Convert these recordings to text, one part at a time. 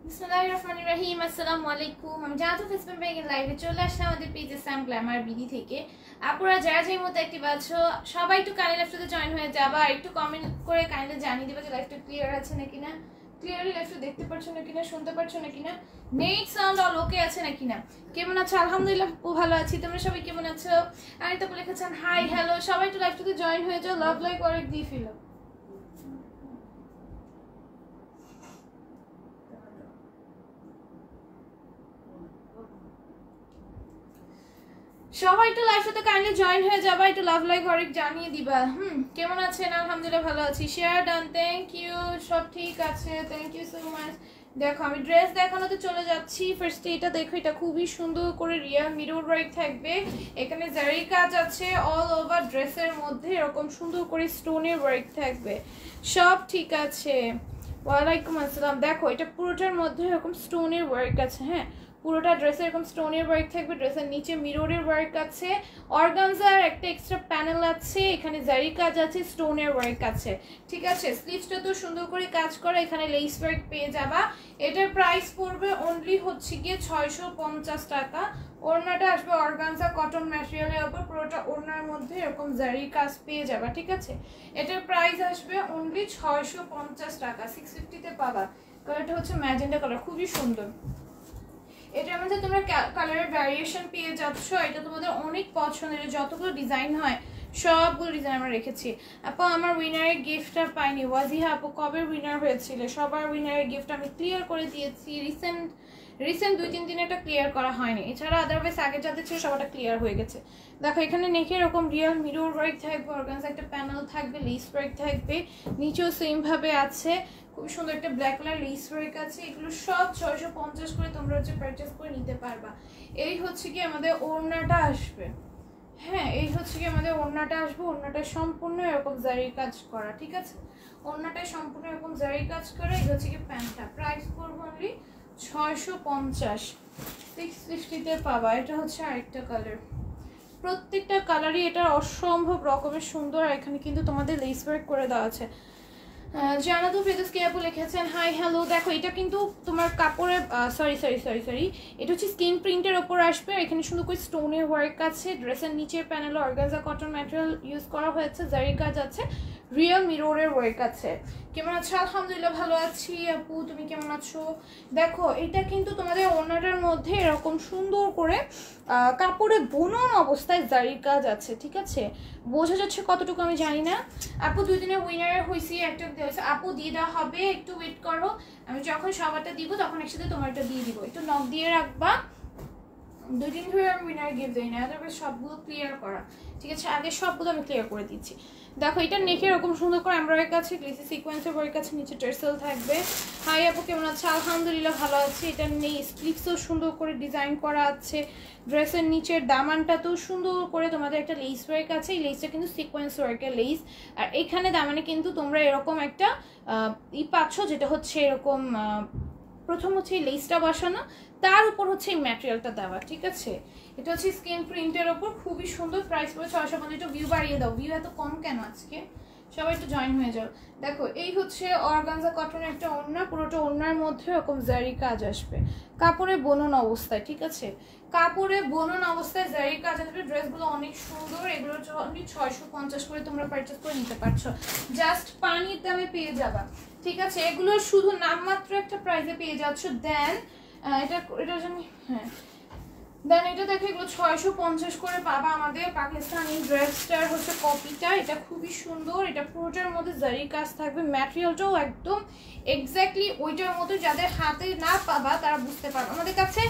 বিসমিল্লাহিররহমানিররহিম। আসসালামু আলাইকুম। আমি জানাতো ফেসবুক পেজে লাইভে চলে আসলাম আমাদের পেজে সাম গ্ল্যামার বিডি থেকে। আপুরা যারা যেই মতো অ্যাক্টিভ আছো সবাই একটু কাইন্ডলি লাইভটাতে জয়েন হয়ে যাবা, একটু কমেন্ট করে কাইন্ডলি জানিয়ে দিবা যে লাইভটা ক্লিয়ার আছে নাকি না, ক্লিয়ারলি লাইভটা দেখতে পাচ্ছো নাকি না, শুনতে পাচ্ছো নাকি না, নেট সাউন্ড অল ওকে আছে নাকি না। কেমন আছো? আলহামদুলিল্লাহ ভালো আছি। তোমরা সবাই কেমন আছো? আর তো লিখেছেন হাই হ্যালো, সবাই একটু লাইভটাতে জয়েন হয়ে যাও, লাভ লাইক অনেক দিয়ে ফেলো। সবাই একটু লাইভ সাথে কাইন্ডলি জয়েন হয়ে যাবা, একটু লাভ লাইক অনেক জানিয়ে দিবা। কেমন আছেন? আলহামদুলিল্লাহ ভালো আছি। শেয়ার ডান, থ্যাংক ইউ, সব ঠিক আছে, থ্যাংক ইউ সো মাচ। দেখো আমি ড্রেস দেখানোতে চলে যাচ্ছি। ফার্স্টে এটা দেখো, এটা খুবই সুন্দর করে রিয়াল মিরর ওয়ার্ক থাকবে। এখানে জারি কাজ আছে অল ওভার ড্রেসের মধ্যে, এরকম সুন্দর করে স্টোনের ওয়ার্ক থাকবে। সব ঠিক আছে। ওয়ালাইকুম আসসালাম। দেখো এটা পুরোটার মধ্যে এরকম স্টোনের ওয়ার্ক আছে। হ্যাঁ, পুরোটা ড্রেসে এরকম স্টোনের ওয়ার্ক থাকবে। ড্রেসের নিচে মিররের ওয়ার্ক আছে, অর্গানজার একটা এক্সট্রা প্যানেল আছে, এখানে জারি কাজ আছে, স্টোনের ওয়ার্ক আছে। ঠিক আছে, স্লিভসটা তো সুন্দর করে কাজ করা, এখানে লেস ওয়ার্ক পেয়ে যাবা। এটার প্রাইস পড়বে অনলি হচ্ছে গিয়ে 650 টাকা। ওড়নাটা আসবে অর্গানজা কটন ম্যাটেরিয়ালের উপর, পুরোটা ওড়নার মধ্যে এরকম জারি কাজ পেয়ে যাবা। ঠিক আছে, এটার প্রাইস আসবে অনলি 650 টাকা। 650-তে পাবা। কালারটা হচ্ছে ম্যাজেন্ডা কালার, খুবই সুন্দর। এটার মধ্যে তোমরা কালারের ভ্যারিয়েশন পেয়ে যাচ্ছ। এটা তোমাদের অনেক পছন্দের, যতগুলো ডিজাইন হয় সবগুলো ডিজাইন আমরা রেখেছি। আপু আমার উইনারের গিফটটা পাইনি। ওয়াজিহা আপু কবে উইনার হয়েছিল? সবার উইনারের গিফট আমি ক্লিয়ার করে দিয়েছি। রিসেন্ট 2-3 দিন এটা ক্লিয়ার করা হয়নি, এছাড়া আদারওয়াইজ আগে যাদের ছিল সবাটা ক্লিয়ার হয়ে গেছে। দেখো এখানে নেকে এরকম রিয়াল মিরর ওয়ার্ক থাকবে, অর্গানজা একটা প্যানেল থাকবে, লেস ওয়ার্ক থাকবে, নিচেও সেম ভাবে আছে। খুবই সুন্দর একটা ব্ল্যাক কালার লেস ওয়ার্ক আছে। এগুলো সব 650 করে তোমরা হচ্ছে পারচেজ করে নিতে পারবা। এই হচ্ছে কি আমাদের ওড়নাটা আসবে। হ্যাঁ, এই হচ্ছে কি আমাদের ওড়নাটা আসবে। ওড়নাটা সম্পূর্ণ এরকম জারি কাজ করা। ঠিক আছে, ওড়নাটা সম্পূর্ণ এরকম জারি কাজ করা। এই হচ্ছে কি প্যান্টটা, প্রাইস করবো অনলি 650। 650-তে পাবা। এটা হচ্ছে আরেকটা কালার। প্রত্যেকটা কালারই এটা অসম্ভব রকমের সুন্দর। আর এখানে কিন্তু তোমাদের লেস ওয়ার্ক করে দেওয়া আছে। জানাতো ফেদাস কে আপু লিখেছেন হাই হ্যালো। দেখো এটা কিন্তু তোমার কাপড়ে সরি এটা হচ্ছে স্কিন প্রিন্টের ওপর আসবে। এখানে সুন্দর করে স্টোনের ওয়ার্ক আছে। ড্রেসের নিচের প্যানেলে অর্গানজা কটন ম্যাটেরিয়াল ইউজ করা হয়েছে, জারি কাজ আছে, রিয়েল মিররের ওয়ার্ক আছে। কেমন আছো? আলহামদুলিল্লাহ ভালো আছি। আপু তুমি কেমন আছো? দেখো এটা কিন্তু তোমাদের ওড়নাটার মধ্যে এরকম সুন্দর করে কাপড়ে বুনন অবস্থায় জারি কাজ আছে। ঠিক আছে, বোঝা যাচ্ছে কতটুকু আমি জানি না। আপু 2 দিনের উইনার হয়েছি, একটা আপু দিয়ে দেওয়া হবে, একটু ওয়েট করো। আমি যখন সবারটা দিব তখন একসাথে তোমারটা দিয়ে দিব, একটু নক দিয়ে রাখবা। 2 দিন ধরে আমি উইনার গিফট দিই না, আদারওয়াইজ সবগুলো ক্লিয়ার করা। ঠিক আছে, আগে সবগুলো আমি ক্লিয়ার করে দিচ্ছি। দেখো এটা নেকে এরকম সুন্দর করে এমব্রয়ডারি কাছে, গ্লেসি সিকোয়েন্সের ওয়ার্ক আছে, নিচে টার্সেল থাকবে। হাই আপু কেমন আছে? আলহামদুলিল্লাহ ভালো আছে। এটা নেই স্লিভসও সুন্দর করে ডিজাইন করা আছে। ড্রেসের নিচের দামানটাতেও সুন্দর করে তোমাদের একটা লেস ওয়ার্ক আছে। এই লেসটা কিন্তু সিকোয়েন্স ওয়ার্কের লেস। আর এখানে দামানে কিন্তু তোমরা এরকম একটা পাচ্ছ, যেটা হচ্ছে এরকম প্রথম হচ্ছে এই লেসটা বসানো, তার উপর হচ্ছে এই ম্যাটেরিয়ালটা দেওয়া। ঠিক আছে, এটা হচ্ছে স্কিন প্রিন্টের ওপর, খুবই সুন্দর। প্রাইস পড়ে 650। একটু ভিউ বাড়িয়ে দাও, ভিউ এত কম কেন আজকে? সবাই একটু জয়েন হয়ে যাও। দেখো এই হচ্ছে অর্গানজা কটনের একটা ওড়না, পুরোটা ওড়নার মধ্যে এরকম জারি কাজ আসবে কাপড়ে বুনন অবস্থায়। ঠিক আছে, কাপড়ে বুনন অবস্থায় জারি কাজ আসবে। ড্রেসগুলো অনেক সুন্দর। এগুলো অনলি 650 করে তোমরা পারচেজ করে নিতে পারছো, জাস্ট পানির দামে পেয়ে যাবা। ঠিক আছে, এগুলো শুধু নামমাত্র একটা প্রাইসে পেয়ে যাচ্ছ। দেন এটা জানি, হ্যাঁ দেন এটা দেখো, এগুলো 650 করে পাবা। আমাদের পাকিস্তানি ড্রেসটার হচ্ছে কপিটা, এটা খুবই সুন্দর। এটা পুরোটার মধ্যে জারি কাজ থাকবে, ম্যাটেরিয়ালটাও একদম এক্স্যাক্টলি ওইটার মতো। যাদের হাতে না পাবা তারা বুঝতে পারবে। আমাদের কাছে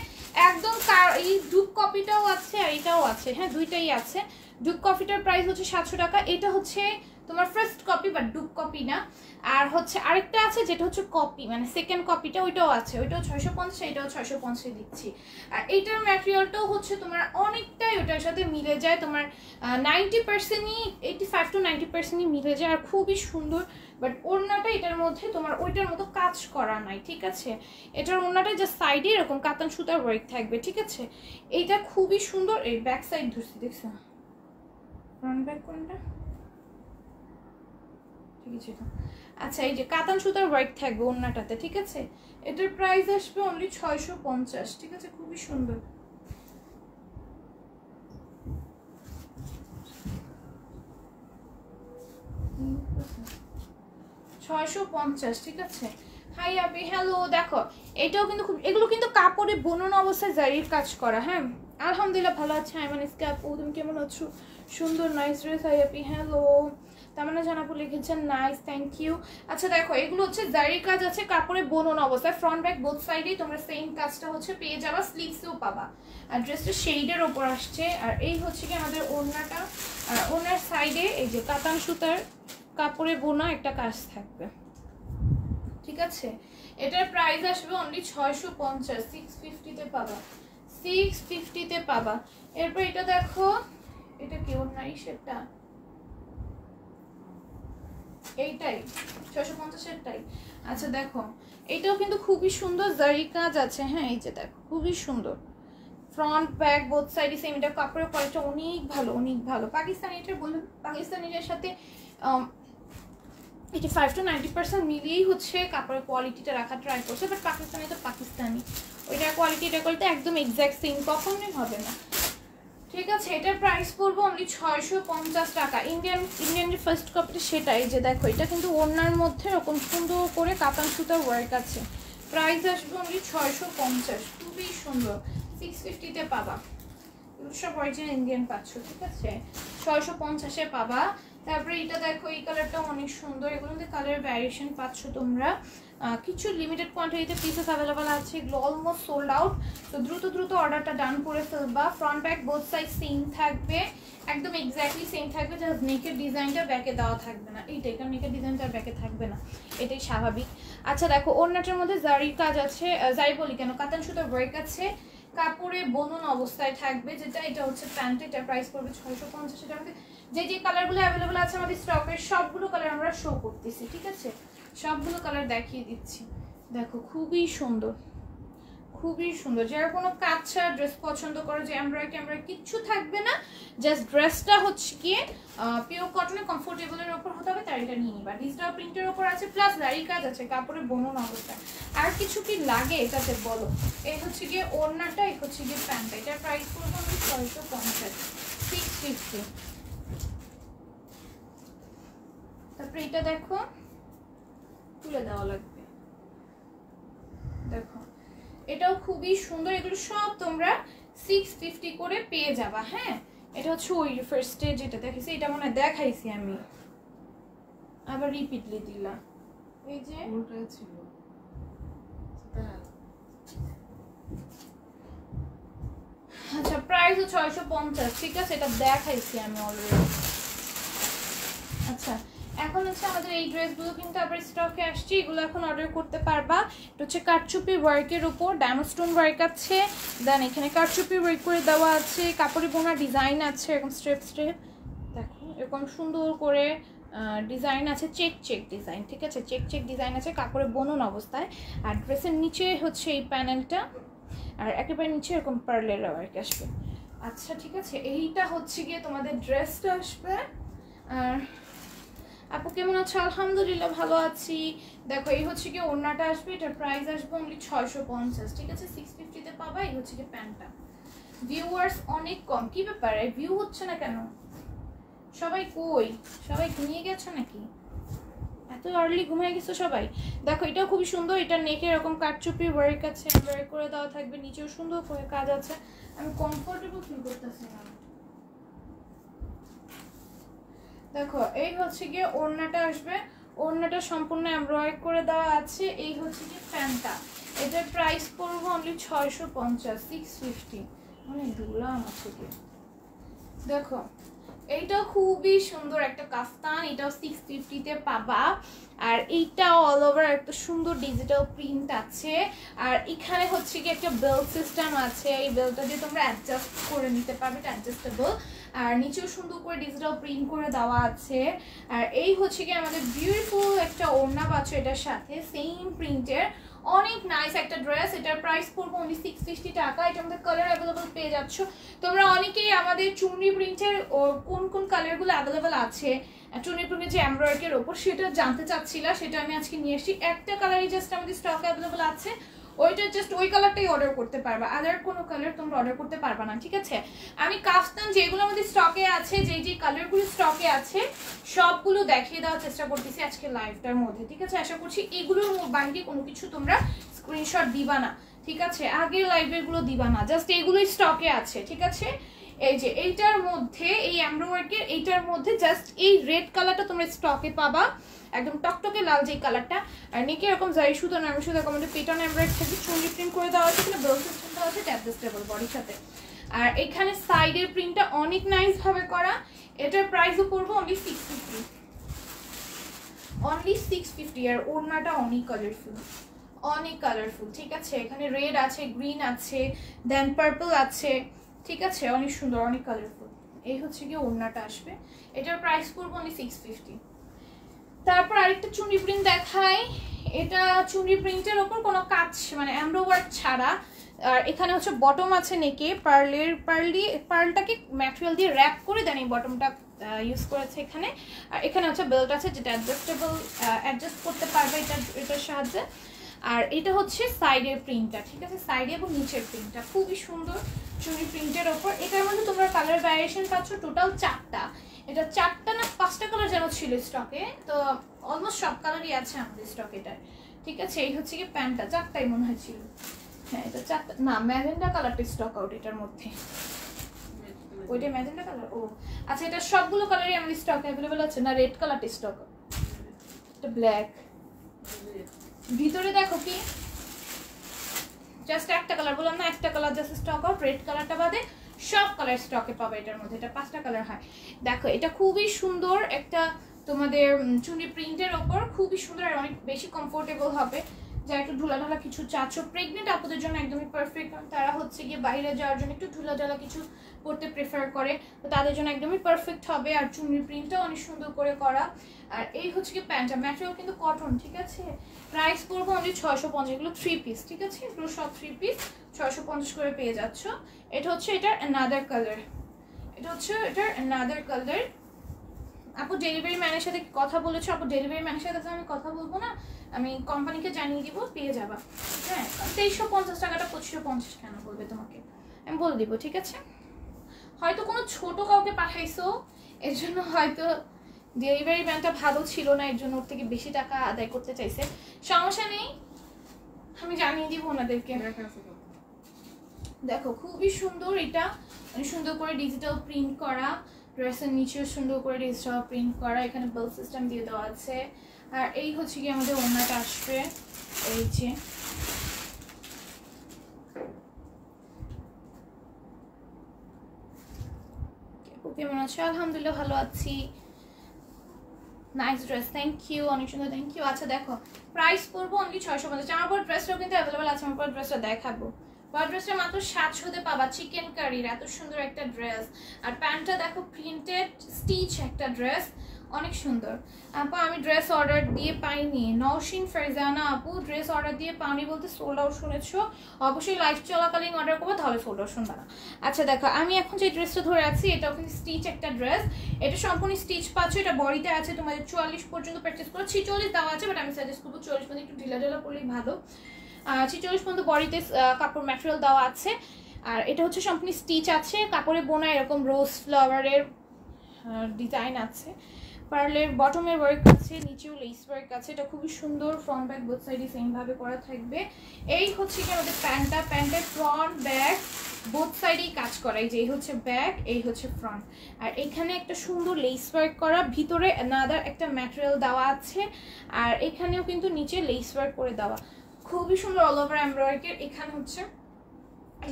একদম এই ডুব কপিটাও আছে আর এটাও আছে। হ্যাঁ, দুইটাই আছে। ডুব কপিটার প্রাইস হচ্ছে 700 টাকা। এটা হচ্ছে তোমার ফার্স্ট কপি, বাট ডুব কপি না। আর হচ্ছে আরেকটা আছে যেটা হচ্ছে কপি, মানে সেকেন্ড কপিটা, ওইটাও আছে। ওইটাও 650, এটাও 650 দিচ্ছি। আর এইটার ম্যাটেরিয়ালটাও হচ্ছে তোমার অনেকটাই ওটার সাথে মিলে যায়। তোমার 90%ই 85 to 90%ই মিলে যায়, আর খুবই সুন্দর। বাট ওড়নাটা এটার মধ্যে তোমার ওইটার মতো কাজ করা নাই। ঠিক আছে, এটার ওড়নাটা জাস্ট সাইডে এরকম কাতান সুতার ওয়ার্ক থাকবে। ঠিক আছে, এইটা খুবই সুন্দর। এই ব্যাক সাইড ধরছি, দেখছো ফ্রন্ট ব্যাক কোনটা? কিছু। আচ্ছা এই যে কাতান সুতার ওয়ার্ক থাকবে ওড়নাটাতে, ঠিক আছে? এটার প্রাইস আসবে অনলি 650, ঠিক আছে? খুবই সুন্দর। $650, ঠিক আছে? হাই আপি, হ্যালো। দেখো এটাও কিন্তু খুব, এগুলো কিন্তু কাপড়ে বুনন অবস্থায় জারির কাজ করা। হ্যাঁ আলহামদুলিল্লাহ ভালো আছে। আইমানিসকে আপু তুমি কেমন আছো? সুন্দর নাইস ড্রেস। হাই আপি, হ্যালো। তামান্না জানাপু লিখেছেন নাইস, থ্যাংক ইউ। আচ্ছা দেখো এগুলো হচ্ছে জারির কাজ আছে কাপড়ে বুনন অবস্থায়, ফ্রন্ট ব্যাক বোথ সাইডেই তোমরা সেম কাজটা হচ্ছে পেয়ে যাবা, স্লিভসেও পাবা। আর ড্রেসটা শেডের ওপর আসছে। আর এই হচ্ছে কি আমাদের ওড়নাটা, আর ওড়নার সাইডে এই যে কাতান সুতার কাপড়ে বোনা একটা কাজ থাকবে, ঠিক আছে? এটার প্রাইস আসবে অনলি 650, 650-তে পাবা, 650-তে পাবা। এরপর এটা দেখো, এটা কি ওড়না সেটা, এইটাই 650-এরটাই। আচ্ছা দেখো এটাও কিন্তু খুবই সুন্দর জারি কাজ আছে। হ্যাঁ এই যে দেখো খুবই সুন্দর, ফ্রন্ট ব্যাক বোথ সাইডে সেম। এটা কাপড়ের কোয়ালিটি অনেক ভালো, অনেক ভালো। পাকিস্তানি, এটা বললাম পাকিস্তানিদের সাথে 85 to 90% মিলিয়েই হচ্ছে কাপড়ের কোয়ালিটিটা রাখার ট্রাই করছে, বাট পাকিস্তানি তো পাকিস্তানি, ওইটার কোয়ালিটি এটা করতে একদম এক্স্যাক্ট সেম কখনোই হবে না, ঠিক আছে? এটার প্রাইস পড়বো অনলি 650 টাকা। ইন্ডিয়ান যে ফার্স্ট কপিটা সেটাই, যে দেখো এটা কিন্তু ওড়নার মধ্যে এরকম সুন্দর করে কাতান সুতার ওয়ার্ক আছে। প্রাইস আসবে অনলি 650, খুবই সুন্দর। 650-তে পাবা, সব অরিজিনাল ইন্ডিয়ান পাচ্ছ, ঠিক আছে? 650-এ পাবা। তারপরে এটা দেখো এই কালারটাও অনেক সুন্দর, এগুলোর মধ্যে কালার ভ্যারিয়েশন পাচ্ছ তোমরা। কিছু লিমিটেড কোয়ান্টিটিতে পিসেস অ্যাভেলেবল আছে, এগুলো অলমোস্ট সোল্ড আউট। তো দ্রুত অর্ডারটা ডান করে ফেলবা। Front back both side same থাকবে, একদম এক্স্যাক্টলি সেম থাকবে, জাস্ট নেকের ডিজাইনটা ব্যাকে দেওয়া থাকবে না, এইটাই, কারণ নেকের ডিজাইনটা ব্যাকে থাকবে না, এটাই স্বাভাবিক। আচ্ছা দেখো ওড়নাটার মধ্যে জারির কাজ আছে, জারি বলি কেন, কাতান সুতার ওয়ার্ক আছে, কাপড়ে বুনন অবস্থায় থাকবে, যেটা এটা হচ্ছে প্যান্ট। এটা প্রাইস পড়বে 650। এটার মধ্যে যে কালারগুলো অ্যাভেলেবল আছে আমাদের স্টকের সবগুলো কালার আমরা শো করতেছি, ঠিক আছে? সবগুলো কালার দেখিয়ে দিচ্ছি। দেখো খুবই সুন্দর, খুবই সুন্দর। যারা কোনো কাঁচা ড্রেস পছন্দ করো, যে এমব্রয়ডারি কিচ্ছু থাকবে না, জাস্ট ড্রেসটা হচ্ছে গিয়ে পিওর কটনের কমফোর্টেবলের ওপর হতে হবে, তার এটা নিয়ে নিবা। ডিজিটাল প্রিন্টের ওপর আছে, প্লাস জারি কাজ আছে কাপড়ে বুনন অবস্থায়। আর কিছু কি লাগে এটাতে বলো? এই হচ্ছে গিয়ে ওড়নাটা, এই হচ্ছে গিয়ে প্যান্টটা। এটার প্রাইস পড়বে আমি 650, 650। তারপরে এটা দেখো তুলে দেওয়া লাগবে, দেখো এটাও খুবই সুন্দর। এগুলো সব তোমরা 650 করে পেয়ে যাবা। হ্যাঁ এটা হচ্ছে ওই ফার্স্টে যেটা দেখেছি, এটা মনে হয় দেখাইছি আমি, আবার রিপিটলি দিলাম, এই যে ওটাই ছিল। আচ্ছা প্রাইসও 650, ঠিক আছে? এটা দেখাইছি আমি অলরেডি। আচ্ছা এখন হচ্ছে আমাদের এই ড্রেসগুলো কিন্তু আবার স্টকে আসছে, এগুলো এখন অর্ডার করতে পারবা। এটা হচ্ছে কারচুপি ওয়ার্কের উপর ডায়মন্ড স্টোন ওয়ার্ক আছে, দেন এখানে কারচুপি ওয়ার্ক করে দেওয়া আছে, কাপড়ে বোনা ডিজাইন আছে এরকম স্ট্রেপ দেখো এরকম সুন্দর করে ডিজাইন আছে, চেক ডিজাইন, ঠিক আছে? চেক ডিজাইন আছে কাপড়ে বুনন অবস্থায়। আর ড্রেসের নিচে হচ্ছে এই প্যানেলটা, আর একেবারে নিচে এরকম পার্লের ওয়ার্ক আসবে। আচ্ছা ঠিক আছে, এইটা হচ্ছে গিয়ে তোমাদের ড্রেসটা আসবে। আর আপু কেমন আছো? আলহামদুলিল্লাহ ভালো আছি। দেখো এই হচ্ছে কি ওড়নাটা আসবে, এটার প্রাইস আসবে অনলি 650, ঠিক আছে? 650-তে পাবা। এই হচ্ছে কি প্যান্টটা। ভিউয়ার্স অনেক কম, কি ব্যাপারে ভিউ হচ্ছে না কেন? সবাই কই? সবাই ঘুমিয়ে গেছো নাকি? এত আর্লি ঘুমিয়ে গেছো সবাই? দেখো এটাও খুবই সুন্দর, এটা নেকে এরকম কাটচুপি ওয়ার্ক আছে, ওয়ার্ক করে দেওয়া থাকবে, নিচেও সুন্দর করে কাজ আছে। আমি কমফোর্টেবল ফিল করতেছি না। দেখো এই হচ্ছে গিয়ে ওড়নাটা আসবে, ওড়নাটা সম্পূর্ণ এমব্রয়ডারি করে দেওয়া আছে। এই হচ্ছে কি প্যান্টটা, এটার প্রাইস পড়বে অনলি 650, 650। অনেক দূরাম আছে কি। দেখো এইটাও খুবই সুন্দর একটা কাফতান, এটাও 650-তে পাবা। আর এইটাও অল ওভার একটা সুন্দর ডিজিটাল প্রিন্ট আছে। আর এখানে হচ্ছে কি একটা বেল্ট সিস্টেম আছে, এই বেল্টটা দিয়ে তোমরা অ্যাডজাস্ট করে নিতে পারবে, এটা অ্যাডজাস্টেবল। আর নিচেও সুন্দর করে ডিজিটাল প্রিন্ট করে দেওয়া আছে। আর এই হচ্ছে কি আমাদের বিউটিফুল একটা ওড়না পাচ্ছ এটার সাথে, সেম প্রিন্টের অনেক নাইস একটা ড্রেস। এটার প্রাইস পড়বে অনলি 650 টাকা। এটার মধ্যে কালার অ্যাভেলেবল পেয়ে যাচ্ছ তোমরা অনেকেই। আমাদের চুনরি প্রিন্টের কোন কোন কালারগুলো অ্যাভেলেবল আছে চুনরি প্রিন্টের যে এমব্রয়ডারির ওপর, সেটা জানতে চাচ্ছিলা, সেটা আমি আজকে নিয়ে এসেছি। একটা কালারই জাস্ট আমাদের স্টক অ্যাভেলেবল আছে, ওইটা জাস্ট ওই কালারটাই অর্ডার করতে পারবা, আদার কোনো কালার তোমরা অর্ডার করতে পারবা না, ঠিক আছে? আমি কাফতান যেগুলো আমাদের স্টকে আছে, যে কালারগুলো স্টকে আছে সবগুলো দেখিয়ে দেওয়ার চেষ্টা করতেছি আজকে লাইভটার মধ্যে, ঠিক আছে? আশা করছি এগুলোর বাইরে কোনো কিছু তোমরা স্ক্রিনশট দিবা না, ঠিক আছে? আগের লাইভের গুলো দিবা না, জাস্ট এগুলোই স্টকে আছে, ঠিক আছে? এই যে এইটার মধ্যে এই এমব্রয়ডারির এইটার মধ্যে জাস্ট এই রেড কালারটা তোমরা স্টকে পাবা, একদম টকটকে লাল যে কালারটা। আর নিকে এরকম যাই শুধু না, আমি শুধু কমেন্টে পেটার্ন এমব্রয়ডারি থেকে চুনরি প্রিন্ট করে দেওয়া আছে, কিন্তু বেল সিস্টেম দেওয়া আছে অ্যাডজাস্টেবল বডির সাথে। আর এখানে সাইডের প্রিন্টটা অনেক নাইস ভাবে করা। এটার প্রাইসও পড়বে অনলি 650, অনলি 650। আর ওড়নাটা অনেক কালারফুল, অনেক কালারফুল, ঠিক আছে? এখানে রেড আছে, গ্রিন আছে, দেন পার্পল আছে, ঠিক আছে? অনেক সুন্দর, অনেক কালারফুল। এই হচ্ছে কি ওড়নাটা আসবে। এটার প্রাইস পড়বে অনলি 650। তারপর আরেকটা চুনরি প্রিন্ট দেখাই। এটা চুনরি প্রিন্টের ওপর কোনো কাজ মানে এমব্রয়ডারি ছাড়া। আর এখানে হচ্ছে বটম আছে নেকে পার্লটাকে ম্যাটেরিয়াল দিয়ে র্যাপ করে দেন এই বটমটা ইউজ করেছে এখানে। আর এখানে হচ্ছে বেল্ট আছে যেটা অ্যাডজাস্টেবল, অ্যাডজাস্ট করতে পারবে এটার সাহায্যে। আর এটা হচ্ছে সাইডের প্রিন্টটা, ঠিক আছে? সাইডে এবং নিচের প্রিন্টটা খুবই সুন্দর চুনরি প্রিন্টের ওপর। এটার মধ্যে তোমরা কালার ভ্যারিয়েশন পাচ্ছ টোটাল 4টা। এটা 4টা না 5টা কালার যেন ছিল স্টকে, তো অলমোস্ট সব কালারই আছে আমাদের স্টক এটার, ঠিক আছে? এই হচ্ছে কি প্যান্টটা 4টাই মনে হয় ছিল, হ্যাঁ এটা 4টা না, ম্যাজেন্ডা কালারটা স্টক আউট এটার মধ্যে, ওইটা ম্যাজেন্ডা কালার। ও আচ্ছা, এটা সবগুলো কালারই আমাদের স্টক অ্যাভেলেবল আছে না? রেড কালারটা স্টক, এটা ব্ল্যাক। ভিতরে দেখো কি জাস্ট একটা কালার বললাম না, একটা colour just stock out, red কালারটা বাদে সব কালার স্টকে পাবে এটার মধ্যে। এটা 5টা কালার হয়। দেখো এটা খুবই সুন্দর একটা তোমাদের চুনি প্রিন্টের ওপর, খুবই সুন্দর আর অনেক বেশি কমফোর্টেবল হবে। যারা একটু ঢুলাঢালা কিছু চাচ্ছ, প্রেগনেন্ট আপুদের জন্য একদমই পারফেক্ট। তারা হচ্ছে গিয়ে বাইরে যাওয়ার জন্য একটু ঢুলাঢালা কিছু পড়তে প্রেফার করে, তো তাদের জন্য একদমই পারফেক্ট হবে। আর চুনরি প্রিন্টটাও অনেক সুন্দর করে করা। আর এই হচ্ছে কি প্যান্টটা, ম্যাটেরিয়াল কিন্তু কটন, ঠিক আছে? প্রাইস পড়বো অনলি 650। এগুলো 3 পিস, ঠিক আছে? এগুলো সব 3 পিস 650 করে পেয়ে যাচ্ছ। এটা হচ্ছে এটার অ্যানাদার কালার, এটা হচ্ছে এটার অ্যানাদার কালার। আপু ডেলিভারি ম্যানের সাথে কথা বলেছো? আপু ডেলিভারি ম্যানের সাথে আমি কথা বলবো না, আমি কোম্পানিকে জানিয়ে দিব, পেয়ে যাবা। হ্যাঁ 2350 টাকাটা 2550 কেন বলবে তোমাকে, আমি বলে দিব, ঠিক আছে? হয়তো কোনো ছোট কাউকে পাঠাইছো, এর জন্য হয়তো ডেলিভারি ম্যানটা ভালো ছিল না, এর জন্য ওর থেকে বেশি টাকা আদায় করতে চাইছে। সমস্যা নেই, আমি জানিয়ে দিব ওনাদেরকে। দেখো খুবই সুন্দর, এটা সুন্দর করে ডিজিটাল প্রিন্ট করা, ড্রেসের নিচেও সুন্দর করে ডিজিটাল প্রিন্ট করা, এখানে বেল সিস্টেম দিয়ে দেওয়া আছে। আর এই হচ্ছে কি আমাদের ওড়নাটা আসবে, এই যে কেমন আছো? আলহামদুলিল্লাহ ভালো আছি। নাইস ড্রেস, থ্যাংক ইউ, অনেক সুন্দর, থ্যাংক ইউ। আচ্ছা দেখো প্রাইস পড়বো অনলি 650। আমার পর ড্রেসটাও কিন্তু অ্যাভেলেবল আছে, আমার পর ড্রেসটা দেখাবো। পর ড্রেসটা মাত্র 700-তে পাবা, চিকেন কারির এত সুন্দর একটা ড্রেস। আর প্যান্টটা দেখো প্রিন্টেড স্টিচ একটা ড্রেস, অনেক সুন্দর। আপু আমি ড্রেস অর্ডার দিয়ে পাইনি। নওশিন ফারজানা আপু ড্রেস অর্ডার দিয়ে পাওনি বলতে সোল্ড আউট শুনেছো? অবশ্যই লাইভ চলাকালীন অর্ডার করবো, তাহলে সোল্ড আউট শুনবা না। আচ্ছা দেখো আমি এখন যে ড্রেসটা ধরে আছি এটাও কিন্তু স্টিচ একটা ড্রেস, এটা সম্পূর্ণ স্টিচ পাচ্ছ। এটা বডিতে আছে তোমাদের 44 পর্যন্ত প্র্যাকটিস করো, 46 দেওয়া আছে, বাট আমি সাজেস্ট করবো 40 পর্যন্ত একটু ঢিলা ঢিলা করলেই ভালো। 46 পর্যন্ত বডিতে কাপড় ম্যাটেরিয়াল দেওয়া আছে। আর এটা হচ্ছে সম্পূর্ণ স্টিচ আছে, কাপড়ে বোনা এরকম রোজ ফ্লাওয়ারের ডিজাইন আছে। পার্লের বটমের ওয়ার্ক আছে, নিচেও লেস ওয়ার্ক আছে। এটা খুবই সুন্দর, ফ্রন্ট ব্যাক বোথ সাইডে সেম ভাবে করা থাকবে। এই হচ্ছে কি আমাদের প্যান্টটা, প্যান্টের ফ্রন্ট ব্যাক বোথ সাইডেই কাজ করা। এই যে এই হচ্ছে ব্যাক, এই হচ্ছে ফ্রন্ট। আর এখানে একটা সুন্দর লেস ওয়ার্ক করা, ভিতরে অ্যানাদার একটা ম্যাটেরিয়াল দেওয়া আছে। আর এখানেও কিন্তু নিচে লেস ওয়ার্ক করে দেওয়া, খুবই সুন্দর অল ওভার এমব্রয়ডারি। এখানে হচ্ছে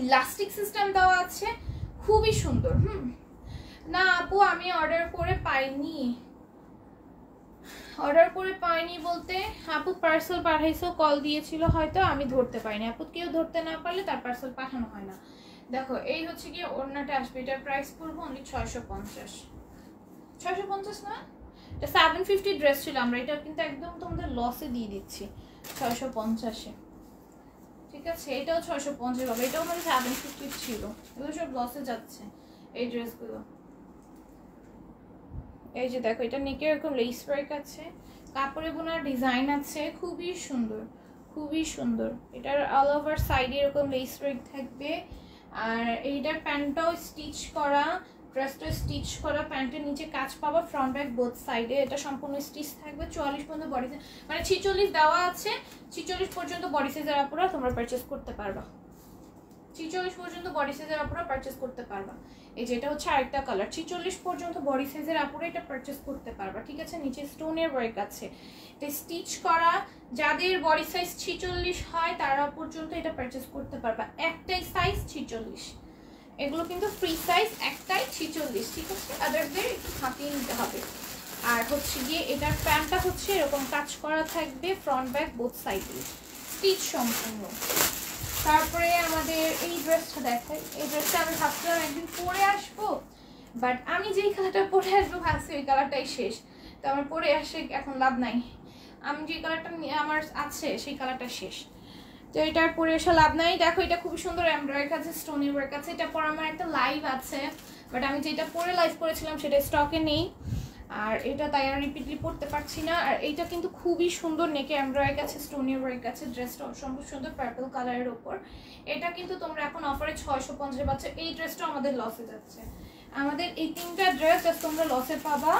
ইলাস্টিক সিস্টেম দেওয়া আছে, খুবই সুন্দর। না আপু আমি অর্ডার করে পাইনি। অর্ডার করে পাইনি বলতে আপু পার্সেল পাঠাইছো, কল দিয়েছিল হয়তো, আমি ধরতে পারিনি। আপু কেউ ধরতে না পারলে তার পার্সেল পাঠানো হয় না। দেখো এই হচ্ছে কি ওড়নাটা আসবে, এটার প্রাইস পড়বো অনলি 650। 650 না, এটা 750 ড্রেস ছিল, আমরা এটা কিন্তু একদম তোমাদের লসে দিয়ে দিচ্ছি 650-এ। আছে, এটাও 650 হবে, এটাও মানে 750 ছিল, এগুলো সব লসে যাচ্ছে এই ড্রেসগুলো। এই যে দেখো এটা নেকে এরকম লেস ওয়ার্ক আছে, কাপড়ে বোনার ডিজাইন আছে, খুবই সুন্দর খুবই সুন্দর। এটার অল ওভার সাইডে এরকম লেস ওয়ার্ক থাকবে। আর এইটার প্যান্টটাও স্টিচ করা, ড্রেসটা স্টিচ করা, প্যান্টের নিচে কাজ পাবা ফ্রন্ট ব্যাক বোথ সাইডে, এটা সম্পূর্ণ স্টিচ থাকবে। 44 পর্যন্ত বডি সাইজ, মানে 46 দেওয়া আছে, 46 পর্যন্ত বডি সাইজের আপুরা তোমরা পারচেস করতে পারবা, 46 পর্যন্ত বডি সাইজের আপুরা পারচেস করতে পারবা। এই যে এটা হচ্ছে আরেকটা কালার, 46 পর্যন্ত বডি সাইজের আপুরা এটা পারচেস করতে পারবা, ঠিক আছে। নিচে স্টোনের ওয়ার্ক আছে, এটা স্টিচ করা, যাদের বডি সাইজ 46 হয় তারা পর্যন্ত এটা পারচেস করতে পারবা। একটাই সাইজ 46, এগুলো কিন্তু ফ্রি সাইজ, একটাই 46, ঠিক আছে। আদারদের একটু হাতিয়ে নিতে হবে। আর হচ্ছে গিয়ে এটার প্যান্টটা হচ্ছে এরকম কাজ করা থাকবে, ফ্রন্ট ব্যাক বোথ সাইডে স্টিচ সম্পূর্ণ। তারপরে আমাদের এই ড্রেসটা দেখাই, এই ড্রেসটা আমি ভাবছিলাম একদিন পরে আসবো, বাট আমি যেই কালারটা পরে আসবো ভাবছি ওই কালারটাই শেষ, তো আমার পরে আসে এখন লাভ নাই, আমি যে কালারটা আমার আছে সেই কালারটা শেষ, তো এটার পরে এসে লাভ নাই। দেখো এটা খুবই সুন্দর এমব্রয়ডারি আছে, স্টোনের ওয়ার্ক আছে, এটা পরে আমার একটা লাইভ আছে, বাট আমি যেটা পরে লাইভ করেছিলাম সেটা স্টকে নেই, আর এটা তাই আর রিপিটলি পড়তে পারছি না। আর এইটা কিন্তু খুবই সুন্দর, নেকে এমব্রয়ডারি আছে, স্টোনের ওয়ার্ক আছে, ড্রেসটা অসম্ভব সুন্দর পার্পল কালারের ওপর। এটা কিন্তু তোমরা এখন অফারে 650 পাচ্ছ, এই ড্রেসটা আমাদের লসে যাচ্ছে। আমাদের এই তিনটা ড্রেস তোমরা লসে পাবা,